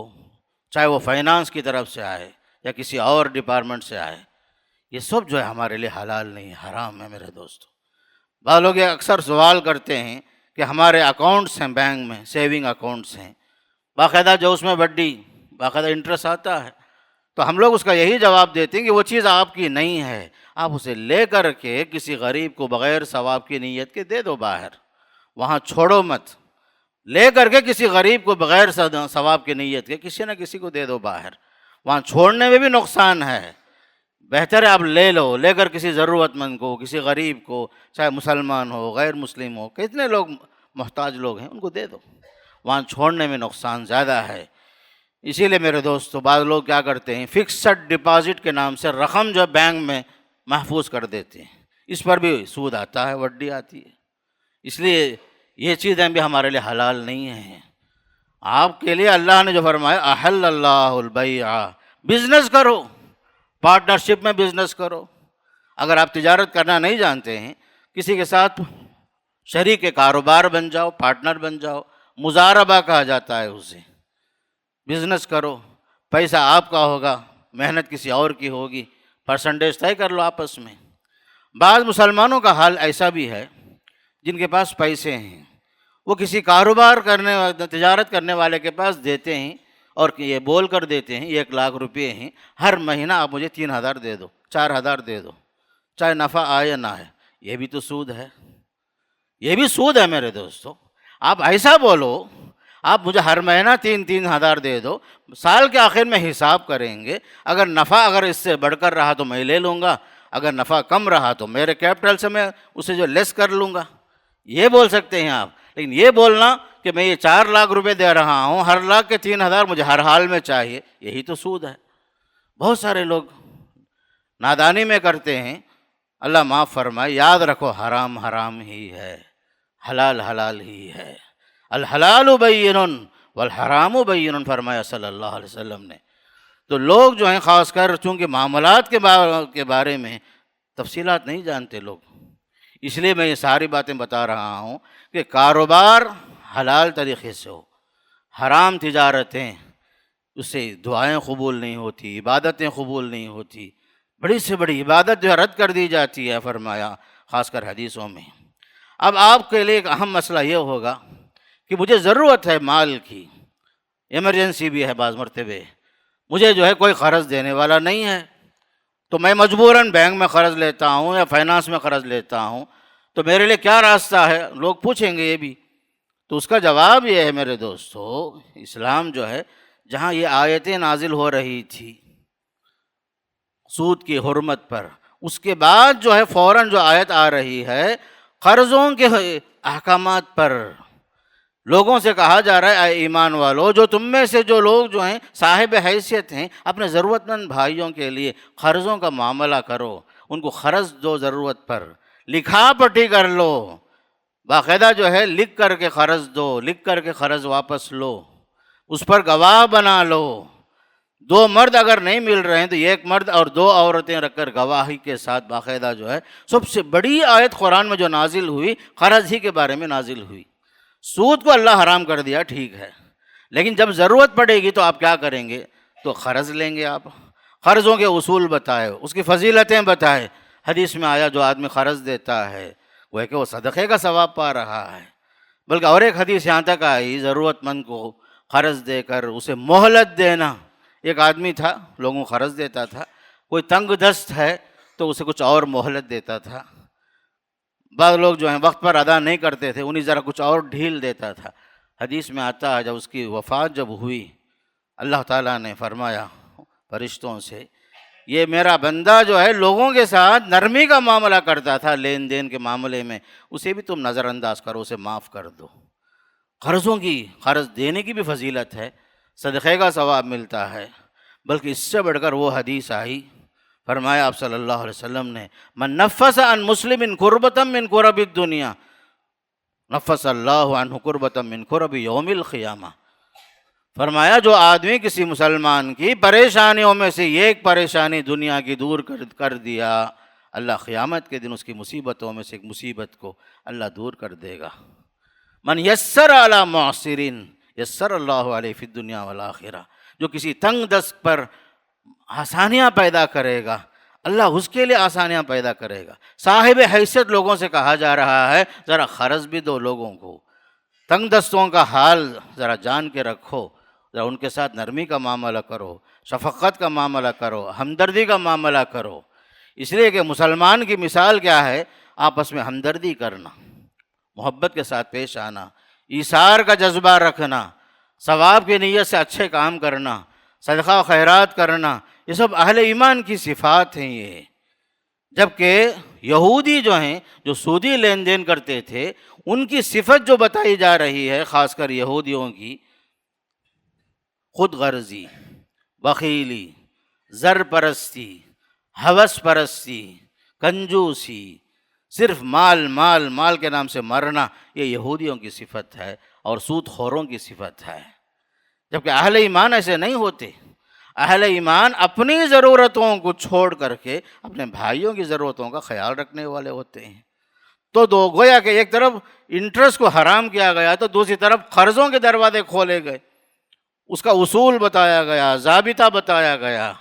چاہے وہ فائنانس کی طرف سے آئے یا کسی اور ڈپارٹمنٹ سے آئے، یہ سب جو ہے ہمارے لیے حلال نہیں، حرام ہے میرے دوستو۔ بعض لوگ یہ اکثر سوال کرتے ہیں کہ ہمارے اکاؤنٹس ہیں بینک میں، سیونگ اکاؤنٹس ہیں، باقاعدہ جو اس میں وڈی باقاعدہ انٹرسٹ آتا ہے، تو ہم لوگ اس کا یہی جواب دیتے ہیں کہ وہ چیز آپ کی نہیں ہے، آپ اسے لے کر کے کسی غریب کو بغیر ثواب کی نیت کے دے دو باہر، وہاں چھوڑو مت، لے کر کے کسی غریب کو بغیر ثواب کی نیت کے کسی نہ کسی کو دے دو باہر، وہاں چھوڑنے میں بھی نقصان ہے۔ بہتر ہے آپ لے لو، لے کر کسی ضرورت مند کو، کسی غریب کو، چاہے مسلمان ہو غیر مسلم ہو، کتنے لوگ محتاج لوگ ہیں، ان کو دے دو، وہاں چھوڑنے میں نقصان زیادہ ہے۔ اسی لیے میرے دوستو بعض لوگ کیا کرتے ہیں، فکسڈ ڈپازٹ کے نام سے رقم جو بینک میں محفوظ کر دیتے ہیں، اس پر بھی سود آتا ہے، وڈی آتی ہے۔ اس لیے یہ چیزیں بھی ہمارے لیے حلال نہیں ہیں۔ آپ کے لیے اللہ نے جو فرمایا احل اللہ البیع، بزنس کرو، پارٹنرشپ میں بزنس کرو۔ اگر آپ تجارت کرنا نہیں جانتے ہیں، کسی کے ساتھ شریک کاروبار بن جاؤ، پارٹنر بن جاؤ، مضاربہ کہا جاتا ہے اسے، بزنس کرو، پیسہ آپ کا ہوگا، محنت کسی اور کی ہوگی، پرسنٹیج طے کر لو آپس میں۔ بعض مسلمانوں کا حال ایسا بھی ہے جن کے پاس پیسے ہیں، وہ کسی کاروبار کرنے تجارت کرنے والے کے پاس دیتے ہیں اور یہ بول کر دیتے ہیں 1,00,000 روپے ہیں، ہر مہینہ آپ مجھے 3,000 دے دو، 4,000 دے دو، چاہے نفع آئے یا نہ آئے۔ یہ بھی تو سود ہے، یہ بھی سود ہے میرے دوستو۔ آپ ایسا بولو، آپ مجھے ہر مہینہ 3,000 دے دو، سال کے آخر میں حساب کریں گے، اگر نفع اس سے بڑھ کر رہا تو میں لے لوں گا، اگر نفع کم رہا تو میرے کیپٹل سے میں اسے جو لیس کر لوں گا۔ یہ بول سکتے ہیں آپ، لیکن یہ بولنا کہ میں یہ 4,00,000 روپے دے رہا ہوں، ہر لاکھ کے 3,000 مجھے ہر حال میں چاہیے، یہی تو سود ہے۔ بہت سارے لوگ نادانی میں کرتے ہیں، اللہ معاف فرمائے۔ یاد رکھو حرام حرام ہی ہے، حلال حلال ہی ہے، الحلال بین والحرام بین فرمایا صلی اللہ علیہ وسلم نے۔ تو لوگ جو ہیں خاص کر چونکہ معاملات کے بارے میں تفصیلات نہیں جانتے لوگ، اس لیے میں یہ ساری باتیں بتا رہا ہوں کہ کاروبار حلال طریقے سے ہو، حرام تجارتیں اس سے دعائیں قبول نہیں ہوتی، عبادتیں قبول نہیں ہوتی، بڑی سے بڑی عبادت جو ہے رد کر دی جاتی ہے فرمایا، خاص کر حدیثوں میں۔ اب آپ کے لیے ایک اہم مسئلہ یہ ہوگا کہ مجھے ضرورت ہے مال کی، ایمرجنسی بھی ہے، بعض مرتبہ مجھے جو ہے کوئی قرض دینے والا نہیں ہے، تو میں مجبوراً بینک میں قرض لیتا ہوں یا فائنانس میں قرض لیتا ہوں، تو میرے لیے کیا راستہ ہے؟ لوگ پوچھیں گے یہ بھی، تو اس کا جواب یہ ہے میرے دوستو، اسلام جو ہے جہاں یہ آیتیں نازل ہو رہی تھی سود کی حرمت پر۔ اس کے بعد جو ہے فوراً جو آیت آ رہی ہے قرضوں کے احکامات پر۔ لوگوں سے کہا جا رہا ہے اے ایمان والو، جو تم میں سے جو لوگ جو ہیں صاحب حیثیت ہیں، اپنے ضرورت مند بھائیوں کے لیے قرضوں کا معاملہ کرو، ان کو قرض دو ضرورت پر، لکھا پٹی کر لو، باقاعدہ جو ہے لکھ کر کے قرض دو، لکھ کر کے قرض واپس لو، اس پر گواہ بنا لو۔ دو مرد اگر نہیں مل رہے ہیں تو ایک مرد اور دو عورتیں رکھ کر گواہی کے ساتھ باقاعدہ جو ہے۔ سب سے بڑی آیت قرآن میں جو نازل ہوئی قرض ہی کے بارے میں نازل ہوئی۔ سود کو اللہ حرام کر دیا، ٹھیک ہے، لیکن جب ضرورت پڑے گی تو آپ کیا کریں گے؟ تو قرض لیں گے آپ۔ قرضوں کے اصول بتائے، اس کی فضیلتیں بتائے۔ حدیث میں آیا جو آدمی قرض دیتا ہے وہ ہے کہ وہ صدقے کا ثواب پا رہا ہے، بلکہ اور ایک حدیث یہاں تک آئی ضرورت مند کو قرض دے کر اسے مہلت دینا۔ ایک آدمی تھا، لوگوں کو قرض دیتا تھا، کوئی تنگ دست ہے تو اسے کچھ اور مہلت دیتا تھا۔ بعض لوگ جو ہیں وقت پر ادا نہیں کرتے تھے، انہیں ذرا کچھ اور ڈھیل دیتا تھا۔ حدیث میں آتا ہے جب اس کی وفات جب ہوئی، اللہ تعالیٰ نے فرمایا فرشتوں سے، یہ میرا بندہ جو ہے لوگوں کے ساتھ نرمی کا معاملہ کرتا تھا، لین دین کے معاملے میں، اسے بھی تم نظر انداز کرو، اسے معاف کر دو۔ قرضوں کی، قرض دینے کی بھی فضیلت ہے، صدقے کا ثواب ملتا ہے، بلکہ اس سے بڑھ کر وہ حدیث آئی، فرمایا آپ صلی اللہ علیہ وسلم نے، من نفس عن مسلم کربۃ من کرب الدنیا نفس اللہ عنہ کربۃ من کرب یوم القیامہ۔ فرمایا جو آدمی کسی مسلمان کی پریشانیوں میں سے ایک پریشانی دنیا کی دور کر دیا، اللہ قیامت کے دن اس کی مصیبتوں میں سے ایک مصیبت کو اللہ دور کر دے گا۔ من یسر علی معسرین یسر اللہ علیہ فی الدنیا والآخرہ، جو کسی تنگ دست پر آسانیاں پیدا کرے گا، اللہ اس کے لیے آسانیاں پیدا کرے گا۔ صاحب حیثیت لوگوں سے کہا جا رہا ہے ذرا قرض بھی دو لوگوں کو، تنگ دستوں کا حال ذرا جان کے رکھو، ذرا ان کے ساتھ نرمی کا معاملہ کرو، شفقت کا معاملہ کرو، ہمدردی کا معاملہ کرو۔ اس لیے کہ مسلمان کی مثال کیا ہے؟ آپس میں ہمدردی کرنا، محبت کے ساتھ پیش آنا، ایثار کا جذبہ رکھنا، ثواب کی نیت سے اچھے کام کرنا، صدقہ و خیرات کرنا، یہ سب اہل ایمان کی صفات ہیں یہ۔ جبکہ یہودی جو ہیں، جو سودی لین دین کرتے تھے، ان کی صفت جو بتائی جا رہی ہے خاص کر یہودیوں کی، خود غرضی، بخیلی، زر پرستی، ہوس پرستی، کنجوسی، صرف مال مال مال کے نام سے مرنا، یہ یہودیوں کی صفت ہے اور سود خوروں کی صفت ہے۔ جبکہ اہل ایمان ایسے نہیں ہوتے۔ اہل ایمان اپنی ضرورتوں کو چھوڑ کر کے اپنے بھائیوں کی ضرورتوں کا خیال رکھنے والے ہوتے ہیں۔ تو دو گویا کہ ایک طرف انٹرسٹ کو حرام کیا گیا تو دوسری طرف قرضوں کے دروازے کھولے گئے، اس کا اصول بتایا گیا، ضابطہ بتایا گیا،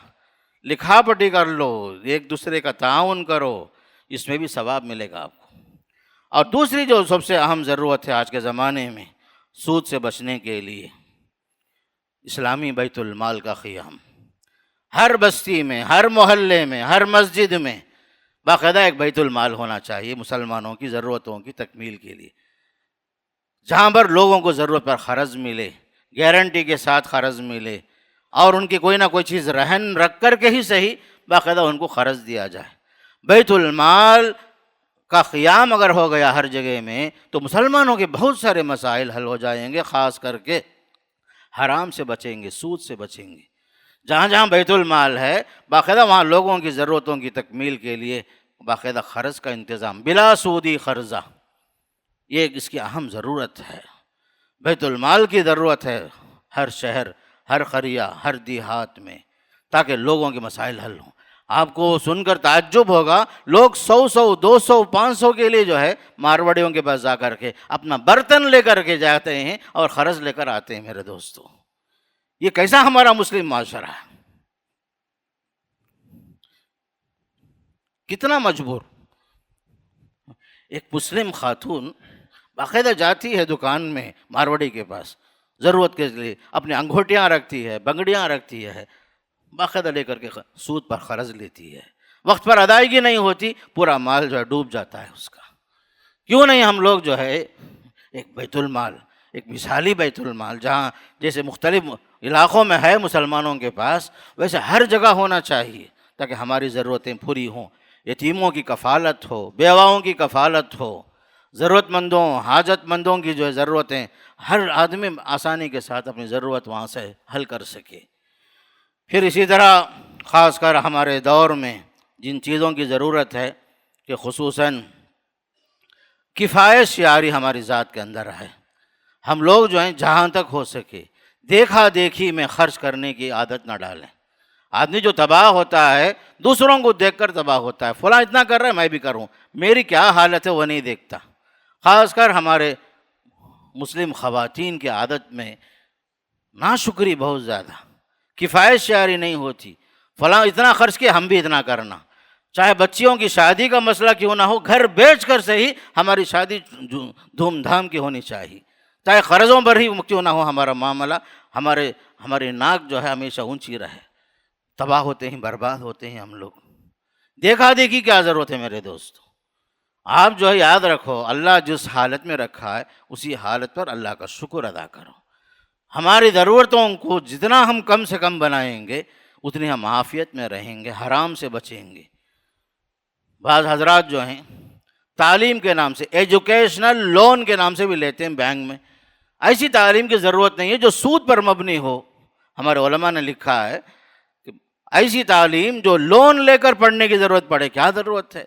لکھا پٹی کر لو، ایک دوسرے کا تعاون کرو، اس میں بھی ثواب ملے گا آپ کو۔ اور دوسری جو سب سے اہم ضرورت ہے آج کے زمانے میں سود سے بچنے کے لیے، اسلامی بیت المال کا قیام۔ ہر بستی میں، ہر محلے میں، ہر مسجد میں باقاعدہ ایک بیت المال ہونا چاہیے مسلمانوں کی ضرورتوں کی تکمیل کے لیے، جہاں پر لوگوں کو ضرورت پر قرض ملے، گارنٹی کے ساتھ قرض ملے، اور ان کی کوئی نہ کوئی چیز رہن رکھ کر کے ہی صحیح باقاعدہ ان کو قرض دیا جائے۔ بیت المال کا قیام اگر ہو گیا ہر جگہ میں تو مسلمانوں کے بہت سارے مسائل حل ہو جائیں گے، خاص کر کے حرام سے بچیں گے، سود سے بچیں گے۔ جہاں جہاں بیت المال ہے باقاعدہ وہاں لوگوں کی ضرورتوں کی تکمیل کے لیے باقاعدہ قرض کا انتظام، بلا سودی قرضہ، یہ اس کی اہم ضرورت ہے۔ بیت المال کی ضرورت ہے ہر شہر، ہر قریہ، ہر دیہات میں، تاکہ لوگوں کے مسائل حل ہوں۔ آپ کو سن کر تعجب ہوگا، لوگ 100 200 500 کے لیے جو ہے مارواڑیوں کے پاس جا کر کے اپنا برتن لے کر کے جاتے ہیں اور قرض لے کر آتے ہیں۔ میرے دوستو، یہ کیسا ہمارا مسلم معاشرہ ہے؟ کتنا مجبور۔ ایک مسلم خاتون باقاعدہ جاتی ہے دکان میں مارواڑی کے پاس ضرورت کے لیے، اپنی انگوٹھیاں رکھتی ہے، بنگڑیاں رکھتی ہے، باقاعدہ لے کر کے سود پر قرض لیتی ہے، وقت پر ادائیگی نہیں ہوتی، پورا مال جو ہے ڈوب جاتا ہے اس کا۔ کیوں نہیں ہم لوگ جو ہے ایک بیت المال، ایک مثالی بیت المال، جہاں جیسے مختلف علاقوں میں ہے مسلمانوں کے پاس، ویسے ہر جگہ ہونا چاہیے، تاکہ ہماری ضرورتیں پوری ہوں، یتیموں کی کفالت ہو، بیواؤں کی کفالت ہو، ضرورت مندوں حاجت مندوں کی جو ہے ضرورتیں ہر آدمی آسانی کے ساتھ اپنی ضرورت وہاں سے حل کر سکے۔ پھر اسی طرح خاص کر ہمارے دور میں جن چیزوں کی ضرورت ہے کہ خصوصاً کفایت شعاری ہماری ذات کے اندر ہے۔ ہم لوگ جو ہیں جہاں تک ہو سکے دیکھا دیکھی میں خرچ کرنے کی عادت نہ ڈالیں۔ آدمی جو تباہ ہوتا ہے دوسروں کو دیکھ کر تباہ ہوتا ہے، فلاں اتنا کر رہا ہے میں بھی کروں، میری کیا حالت ہے وہ نہیں دیکھتا۔ خاص کر ہمارے مسلم خواتین کی عادت میں ناشکری بہت زیادہ، کفایت شعاری نہیں ہوتی، فلاں اتنا خرچ کیا ہم بھی اتنا کرنا۔ چاہے بچیوں کی شادی کا مسئلہ کیوں نہ ہو، گھر بیچ کر سے ہی ہماری شادی دھوم دھام کی ہونی چاہیے، چاہے قرضوں پر ہی کیوں نہ ہو ہمارا معاملہ، ہماری ناک جو ہے ہمیشہ اونچی رہے۔ تباہ ہوتے ہیں، برباد ہوتے ہیں ہم لوگ۔ دیکھا دیکھی کیا ضرورت ہے میرے دوستو؟ آپ جو ہے یاد رکھو اللہ جس حالت میں رکھا ہے اسی حالت پر اللہ کا شکر ادا کرو۔ ہماری ضرورتوں کو جتنا ہم کم سے کم بنائیں گے اتنی ہم عافیت میں رہیں گے، حرام سے بچیں گے۔ بعض حضرات جو ہیں تعلیم کے نام سے ایجوکیشنل لون کے نام سے بھی لیتے ہیں بینک میں، ایسی تعلیم کی ضرورت نہیں ہے جو سود پر مبنی ہو۔ ہمارے علماء نے لکھا ہے کہ ایسی تعلیم جو لون لے کر پڑھنے کی ضرورت پڑے، کیا ضرورت ہے؟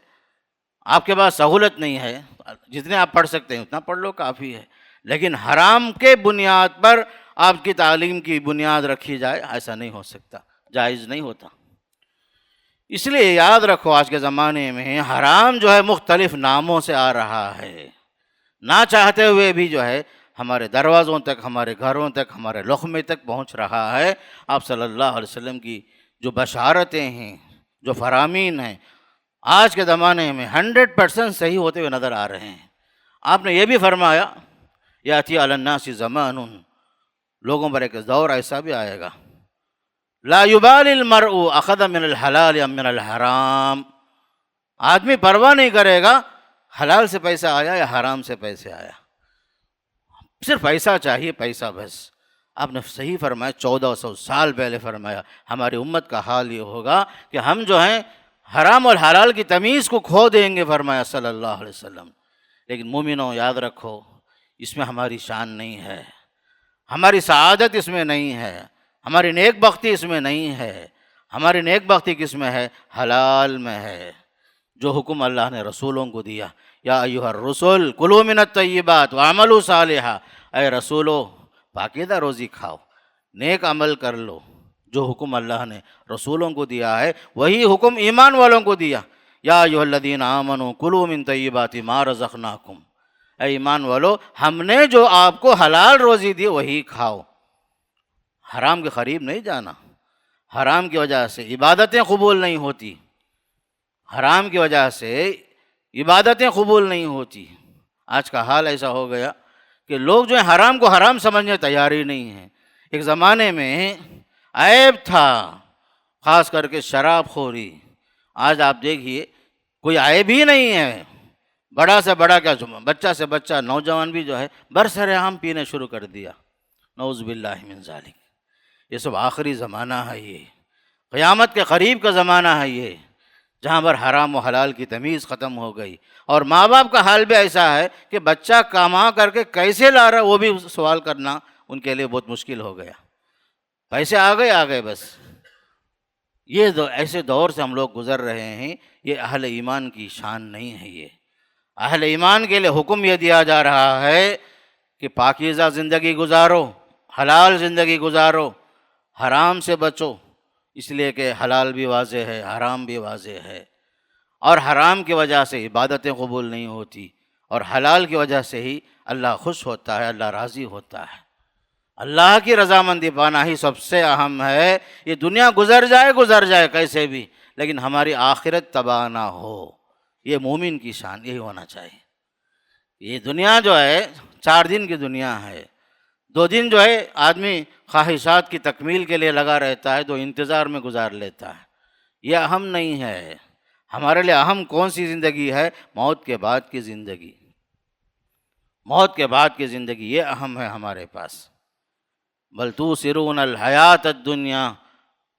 آپ کے پاس سہولت نہیں ہے، جتنے آپ پڑھ سکتے ہیں اتنا پڑھ لو، کافی ہے۔ لیکن حرام کے بنیاد پر آپ کی تعلیم کی بنیاد رکھی جائے، ایسا نہیں ہو سکتا، جائز نہیں ہوتا۔ اس لیے یاد رکھو آج کے زمانے میں حرام جو ہے مختلف ناموں سے آ رہا ہے، نہ چاہتے ہوئے بھی جو ہے ہمارے دروازوں تک، ہمارے گھروں تک، ہمارے لقمے تک پہنچ رہا ہے۔ آپ صلی اللہ علیہ وسلم کی جو بشارتیں ہیں، جو فرامین ہیں، آج کے زمانے میں 100% صحیح ہوتے ہوئے نظر آ رہے ہیں۔ آپ نے یہ بھی فرمایا یاتی علی الناس زمان، لوگوں پر ایک دور ایسا بھی آئے گا لا یبالی المرء اخذ من الحلال ام من الحرام، آدمی پرواہ نہیں کرے گا حلال سے پیسہ آیا یا حرام سے پیسے آیا، صرف پیسہ چاہیے، پیسہ بس۔ آپ نے صحیح فرمایا، 1400 سال پہلے فرمایا ہماری امت کا حال یہ ہوگا کہ ہم جو ہیں حرام اور حلال کی تمیز کو کھو دیں گے، فرمایا صلی اللہ علیہ وسلم۔ لیکن مومنوں یاد رکھو اس میں ہماری شان نہیں ہے، ہماری سعادت اس میں نہیں ہے، ہماری نیک بختی اس میں نہیں ہے۔ ہماری نیک بختی کس میں ہے؟ حلال میں ہے، جو حکم اللہ نے رسولوں کو دیا، یا ایھا الرسل کلوا من الطیبات واعملوا صالحا، اے رسولو پاکیزہ روزی کھاؤ، نیک عمل کر لو۔ جو حکم اللہ نے رسولوں کو دیا ہے وہی حکم ایمان والوں کو دیا، یا ایھا الذین آمنوا کلوا من طیبات ما رزقناکم، اے ایمان والو ہم نے جو آپ کو حلال روزی دی وہی کھاؤ، حرام کے قریب نہیں جانا۔ حرام کی وجہ سے عبادتیں قبول نہیں ہوتی، حرام کی وجہ سے عبادتیں قبول نہیں ہوتی۔ آج کا حال ایسا ہو گیا کہ لوگ جو ہیں حرام کو حرام سمجھنے تیار ہی نہیں ہیں۔ ایک زمانے میں عیب تھا خاص کر کے شراب خوری، آج آپ دیکھیے کوئی عیب ہی نہیں ہے، بڑا سے بڑا کیا بچہ سے بچہ نوجوان بھی جو ہے برسر عام پینے شروع کر دیا، نعوذ باللہ من ذالک۔ یہ سب آخری زمانہ ہے، یہ قیامت کے قریب کا زمانہ ہے یہ، جہاں پر حرام و حلال کی تمیز ختم ہو گئی۔ اور ماں باپ کا حال بھی ایسا ہے کہ بچہ کما کر کے کیسے لا رہا ہے وہ بھی سوال کرنا ان کے لیے بہت مشکل ہو گیا، پیسے آ گئے بس۔ یہ ایسے دور سے ہم لوگ گزر رہے ہیں، یہ اہل ایمان کی شان نہیں ہے۔ یہ اہل ایمان کے لیے حکم یہ دیا جا رہا ہے کہ پاکیزہ زندگی گزارو، حلال زندگی گزارو، حرام سے بچو، اس لیے کہ حلال بھی واضح ہے، حرام بھی واضح ہے، اور حرام کی وجہ سے عبادتیں قبول نہیں ہوتی، اور حلال کی وجہ سے ہی اللہ خوش ہوتا ہے، اللہ راضی ہوتا ہے۔ اللہ کی رضامندی پانا ہی سب سے اہم ہے۔ یہ دنیا گزر جائے کیسے بھی، لیکن ہماری آخرت تباہ نہ ہو، یہ مومن کی شان یہی ہونا چاہیے۔ یہ دنیا جو ہے 4 دن کی دنیا ہے، 2 دن جو ہے آدمی خواہشات کی تکمیل کے لیے لگا رہتا ہے، 2 انتظار میں گزار لیتا ہے۔ یہ اہم نہیں ہے، ہمارے لیے اہم کون سی زندگی ہے؟ موت کے بعد کی زندگی، موت کے بعد کی زندگی یہ اہم ہے ہمارے پاس۔ بل توثرون الحیات الدنیا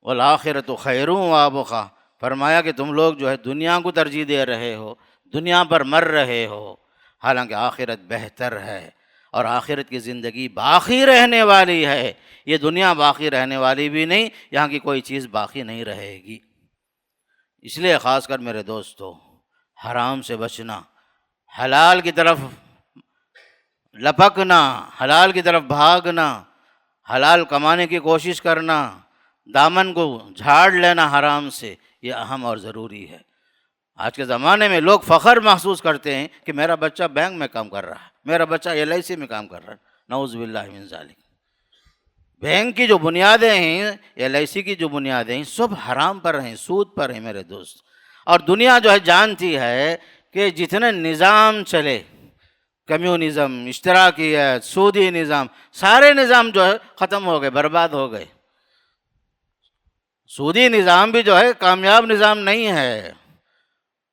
والآخرۃ خیر وابقیٰ، فرمایا کہ تم لوگ جو ہے دنیا کو ترجیح دے رہے ہو، دنیا پر مر رہے ہو، حالانکہ آخرت بہتر ہے اور آخرت کی زندگی باقی رہنے والی ہے۔ یہ دنیا باقی رہنے والی بھی نہیں، یہاں کی کوئی چیز باقی نہیں رہے گی۔ اس لیے خاص کر میرے دوستو، حرام سے بچنا، حلال کی طرف لپکنا، حلال کی طرف بھاگنا، حلال کمانے کی کوشش کرنا، دامن کو جھاڑ لینا حرام سے، یہ اہم اور ضروری ہے۔ آج کے زمانے میں لوگ فخر محسوس کرتے ہیں کہ میرا بچہ بینک میں کام کر رہا ہے، میرا بچہ LIC میں کام کر رہا ہے، نعوذ باللہ من ذالک۔ بینک کی جو بنیادیں ہیں، LIC کی جو بنیادیں ہیں، سب حرام پر ہیں، سود پر ہیں میرے دوست۔ اور دنیا جو ہے جانتی ہے کہ جتنے نظام چلے، کمیونزم، اشتراکیت، سودی نظام، سارے نظام جو ہے ختم ہو گئے، برباد ہو گئے۔ سودی نظام بھی جو ہے کامیاب نظام نہیں ہے،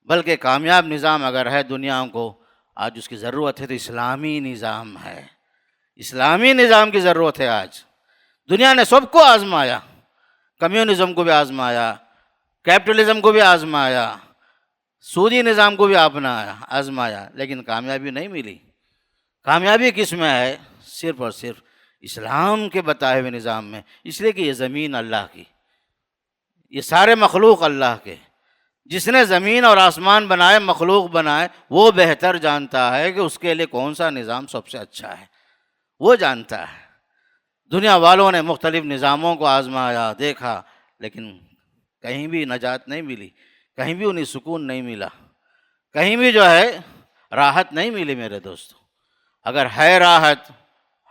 بلکہ کامیاب نظام اگر ہے دنیا کو آج اس کی ضرورت ہے تو اسلامی نظام ہے۔ اسلامی نظام کی ضرورت ہے آج۔ دنیا نے سب کو آزمایا، کمیونزم کو بھی آزمایا، کیپٹلزم کو بھی آزمایا، سودی نظام کو بھی آزمایا، لیکن کامیابی نہیں ملی۔ کامیابی کس میں ہے؟ صرف اور صرف اسلام کے بتائے ہوئے نظام میں۔ اس لیے کہ یہ زمین اللہ کی، یہ سارے مخلوق اللہ کے۔ جس نے زمین اور آسمان بنائے، مخلوق بنائے، وہ بہتر جانتا ہے کہ اس کے لیے کون سا نظام سب سے اچھا ہے، وہ جانتا ہے۔ دنیا والوں نے مختلف نظاموں کو آزمایا، دیکھا، لیکن کہیں بھی نجات نہیں ملی، کہیں بھی انہیں سکون نہیں ملا، کہیں بھی جو ہے راحت نہیں ملی میرے دوستو۔ اگر ہے راحت،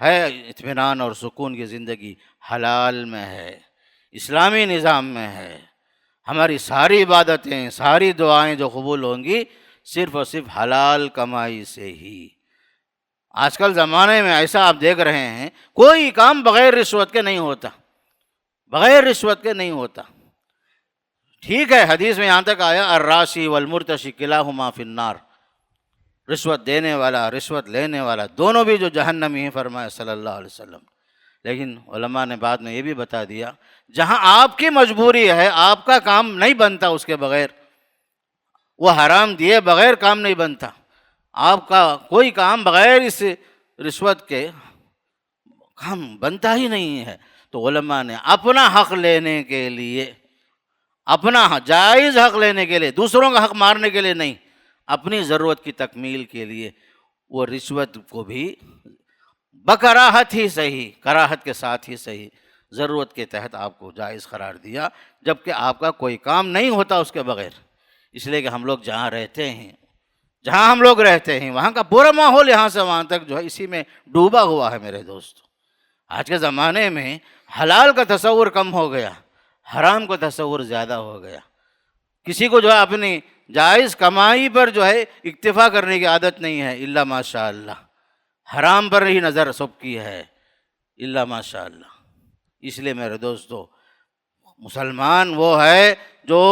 ہے اطمینان اور سکون کی زندگی، حلال میں ہے، اسلامی نظام میں ہے۔ ہماری ساری عبادتیں، ساری دعائیں جو قبول ہوں گی، صرف اور صرف حلال کمائی سے ہی۔ آج کل زمانے میں ایسا آپ دیکھ رہے ہیں، کوئی کام بغیر رشوت کے نہیں ہوتا، بغیر رشوت کے نہیں ہوتا۔ ٹھیک ہے، حدیث میں یہاں تک آیا الراشی والمرتشی کلاہما فی النار، رشوت دینے والا، رشوت لینے والا، دونوں بھی جو جہنمی ہیں، فرمایا صلی اللہ علیہ وسلم۔ لیکن علماء نے بعد میں یہ بھی بتا دیا، جہاں آپ کی مجبوری ہے، آپ کا کام نہیں بنتا اس کے بغیر، وہ حرام دیے بغیر کام نہیں بنتا، آپ کا کوئی کام بغیر اس رشوت کے کام بنتا ہی نہیں ہے۔ تو علماء نے اپنا حق لینے کے لیے، اپنا جائز حق لینے کے لیے، دوسروں کا حق مارنے کے لیے نہیں، اپنی ضرورت کی تکمیل کے لیے وہ رشوت کو بھی بکراہت ہی صحیح، کراہت کے ساتھ ہی صحیح، ضرورت کے تحت آپ کو جائز قرار دیا، جبکہ آپ کا کوئی کام نہیں ہوتا اس کے بغیر۔ اس لیے کہ ہم لوگ جہاں رہتے ہیں، جہاں ہم لوگ رہتے ہیں، وہاں کا پورا ماحول یہاں سے وہاں تک جو ہے اسی میں ڈوبا ہوا ہے میرے دوست۔ آج کے زمانے میں حلال کا تصور کم ہو گیا، حرام کا تصور زیادہ ہو گیا۔ کسی کو جو ہے اپنی جائز کمائی پر جو ہے اکتفا کرنے کی عادت نہیں ہے، الا ماشاء اللہ، حرام پر ہی نظر سب کی ہے، الا ماشاء اللہ۔ اس لیے میرے دوستو، مسلمان وہ ہے جو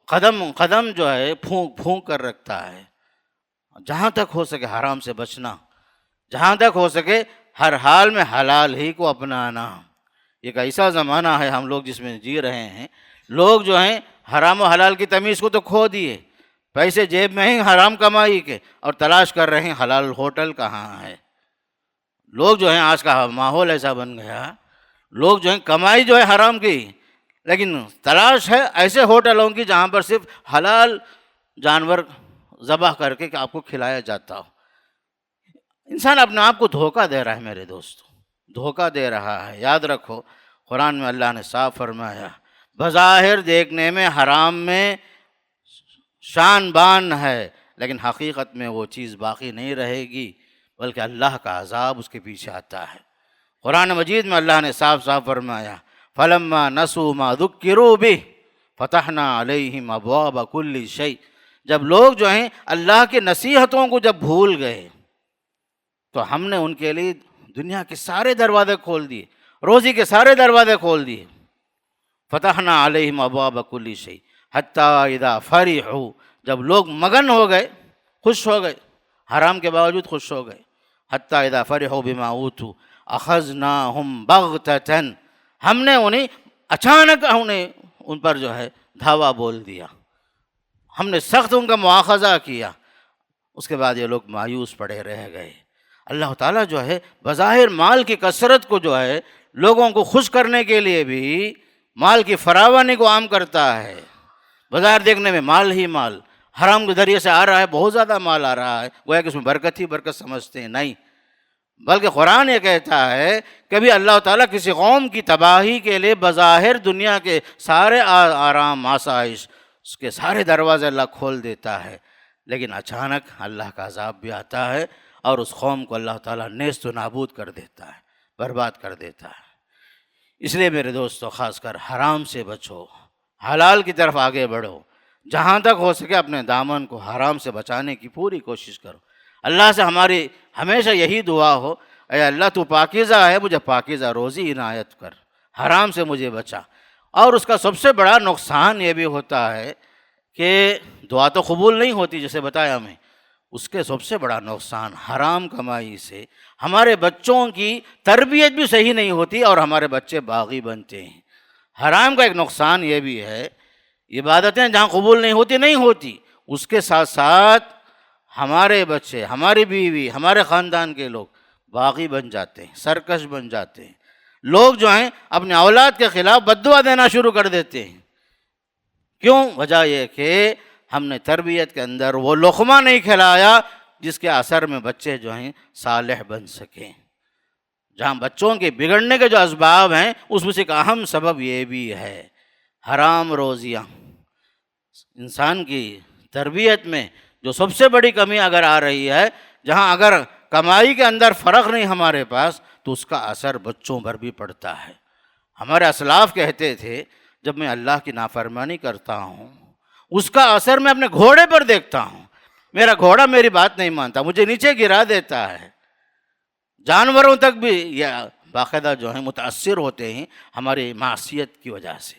قدم قدم جو ہے پھونک پھونک کر رکھتا ہے، جہاں تک ہو سکے حرام سے بچنا، جہاں تک ہو سکے ہر حال میں حلال ہی کو اپنانا۔ ایک ایسا زمانہ ہے ہم لوگ جس میں جی رہے ہیں، لوگ جو ہیں حرام و حلال کی تمیز کو تو کھو دیے، پیسے جیب میں ہیں حرام کمائی کے، اور تلاش کر رہے ہیں حلال ہوٹل کہاں ہے۔ لوگ جو ہیں، آج کا ماحول ایسا بن گیا، لوگ جو ہیں کمائی جو ہے حرام کی، لیکن تلاش ہے ایسے ہوٹلوں کی جہاں پر صرف حلال جانور ذبح کر کے کہ آپ کو کھلایا جاتا ہو۔ انسان اپنے آپ کو دھوکہ دے رہا ہے میرے دوستو، دھوکہ دے رہا ہے۔ یاد رکھو، قرآن میں اللہ نے صاف فرمایا، بظاہر دیکھنے میں حرام میں شان بان ہے، لیکن حقیقت میں وہ چیز باقی نہیں رہے گی، بلکہ اللہ کا عذاب اس کے پیچھے آتا ہے۔ قرآن مجید میں اللہ نے صاف صاف فرمایا، فَلَمَّا نَسُوا مَا ذُكِّرُوا بِهِ فَتَحْنَا عَلَيْهِمْ أَبْوَابَ كُلِّ شَيْءٍ۔ جب لوگ جو ہیں اللہ کی نصیحتوں کو جب بھول گئے تو ہم نے ان کے لیے دنیا کے سارے دروازے کھول دیے، روزی کے سارے دروازے کھول دیے۔ فتحنا علیہم ابواب کل شیء حتی اذا فرحوا، جب لوگ مگن ہو گئے، خوش ہو گئے، حرام کے باوجود خوش ہو گئے، حتی اذا فرحوا بما اوتوا اخذناہم بغتۃ، ہم نے انہیں اچانک ان پر جو ہے دھاوا بول دیا، ہم نے سخت ان کا مواخذہ کیا، اس کے بعد یہ لوگ مایوس پڑے رہ گئے۔ اللہ تعالیٰ جو ہے بظاہر مال کی کثرت کو جو ہے لوگوں کو خوش کرنے کے لیے بھی مال کی فراوانی کو عام کرتا ہے۔ بظاہر دیکھنے میں مال ہی مال، حرام کے ذریعے سے آ رہا ہے، بہت زیادہ مال آ رہا ہے، گویا کہ اس میں برکت ہی برکت سمجھتے ہیں، نہیں، بلکہ قرآن یہ کہتا ہے کبھی اللہ تعالیٰ کسی قوم کی تباہی کے لیے بظاہر دنیا کے سارے آرام آسائش اس کے سارے دروازے اللہ کھول دیتا ہے، لیکن اچانک اللہ کا عذاب بھی آتا ہے اور اس قوم کو اللہ تعالیٰ نیست و نابود کر دیتا ہے، برباد کر دیتا ہے۔ اس لیے میرے دوستو خاص کر حرام سے بچو، حلال کی طرف آگے بڑھو، جہاں تک ہو سکے اپنے دامن کو حرام سے بچانے کی پوری کوشش کرو۔ اللہ سے ہماری ہمیشہ یہی دعا ہو، اے اللہ تو پاکیزہ ہے، مجھے پاکیزہ روزی عنایت کر، حرام سے مجھے بچا۔ اور اس کا سب سے بڑا نقصان یہ بھی ہوتا ہے کہ دعا تو قبول نہیں ہوتی جیسے بتایا میں، اس کے سب سے بڑا نقصان حرام کمائی سے ہمارے بچوں کی تربیت بھی صحیح نہیں ہوتی اور ہمارے بچے باغی بنتے ہیں۔ حرام کا ایک نقصان یہ بھی ہے، عبادتیں جہاں قبول نہیں ہوتی، اس کے ساتھ ساتھ ہمارے بچے، ہماری بیوی، ہمارے خاندان کے لوگ باغی بن جاتے ہیں، سرکش بن جاتے ہیں۔ لوگ جو ہیں اپنے اولاد کے خلاف بد دعا دینا شروع کر دیتے ہیں۔ کیوں؟ وجہ یہ کہ ہم نے تربیت کے اندر وہ لقمہ نہیں کھلایا جس کے اثر میں بچے جو ہیں صالح بن سکیں۔ جہاں بچوں کے بگڑنے کے جو اسباب ہیں اس میں سے ایک اہم سبب یہ بھی ہے حرام روزیاں۔ انسان کی تربیت میں جو سب سے بڑی کمی اگر آ رہی ہے، جہاں اگر کمائی کے اندر فرق نہیں ہمارے پاس تو اس کا اثر بچوں پر بھی پڑتا ہے۔ ہمارے اسلاف کہتے تھے جب میں اللہ کی نافرمانی کرتا ہوں اس کا اثر میں اپنے گھوڑے پر دیکھتا ہوں، میرا گھوڑا میری بات نہیں مانتا، مجھے نیچے گرا دیتا ہے۔ جانوروں تک بھی یہ باقاعدہ جو ہیں متاثر ہوتے ہیں ہماری معصیت کی وجہ سے۔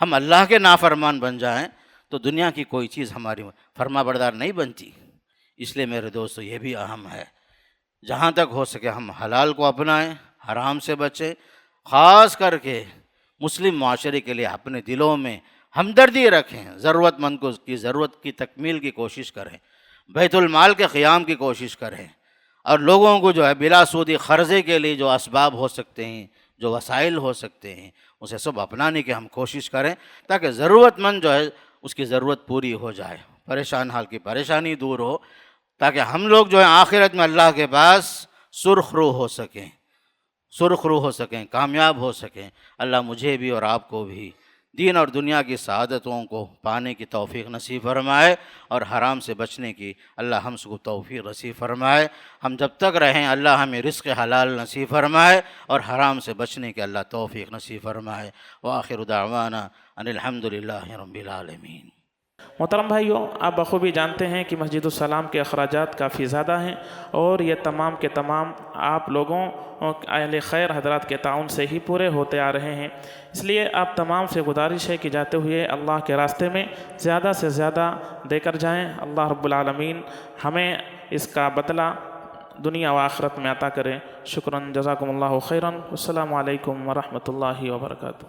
ہم اللہ کے نافرمان بن جائیں تو دنیا کی کوئی چیز ہماری فرما بردار نہیں بنتی۔ اس لیے میرے دوستو یہ بھی اہم ہے، جہاں تک ہو سکے ہم حلال کو اپنائیں، حرام سے بچیں، خاص کر کے مسلم معاشرے کے لیے اپنے دلوں میں ہمدردی رکھیں، ضرورت مند کو کی ضرورت کی تکمیل کی کوشش کریں، بیت المال کے قیام کی کوشش کریں، اور لوگوں کو جو ہے بلا سودی قرضے کے لیے جو اسباب ہو سکتے ہیں، جو وسائل ہو سکتے ہیں، اسے سب اپنانے کی ہم کوشش کریں تاکہ ضرورت مند جو ہے اس کی ضرورت پوری ہو جائے، پریشان حال کی پریشانی دور ہو، تاکہ ہم لوگ جو ہے آخرت میں اللہ کے پاس سرخ رو ہو سکیں، کامیاب ہو سکیں۔ اللہ مجھے بھی اور آپ کو بھی دین اور دنیا کی سعادتوں کو پانے کی توفیق نصیب فرمائے اور حرام سے بچنے کی اللہ ہم سب کو توفیق نصیب فرمائے۔ ہم جب تک رہیں اللہ ہمیں رزق حلال نصیب فرمائے اور حرام سے بچنے کی اللہ توفیق نصیب فرمائے۔ وآخر دعوانا ان الحمدللہ رب العالمین۔ محترم بھائیوں، آپ بخوبی جانتے ہیں کہ مسجد السلام کے اخراجات کافی زیادہ ہیں اور یہ تمام کے تمام آپ لوگوں اہل خیر حضرات کے تعاون سے ہی پورے ہوتے آ رہے ہیں۔ اس لیے آپ تمام سے گزارش ہے کہ جاتے ہوئے اللہ کے راستے میں زیادہ سے زیادہ دے کر جائیں۔ اللہ رب العالمین ہمیں اس کا بدلہ دنیا و آخرت میں عطا کرے۔ شکراً، جزاکم اللہ خیراً۔ السلام علیکم ورحمۃ اللہ وبرکاتہ۔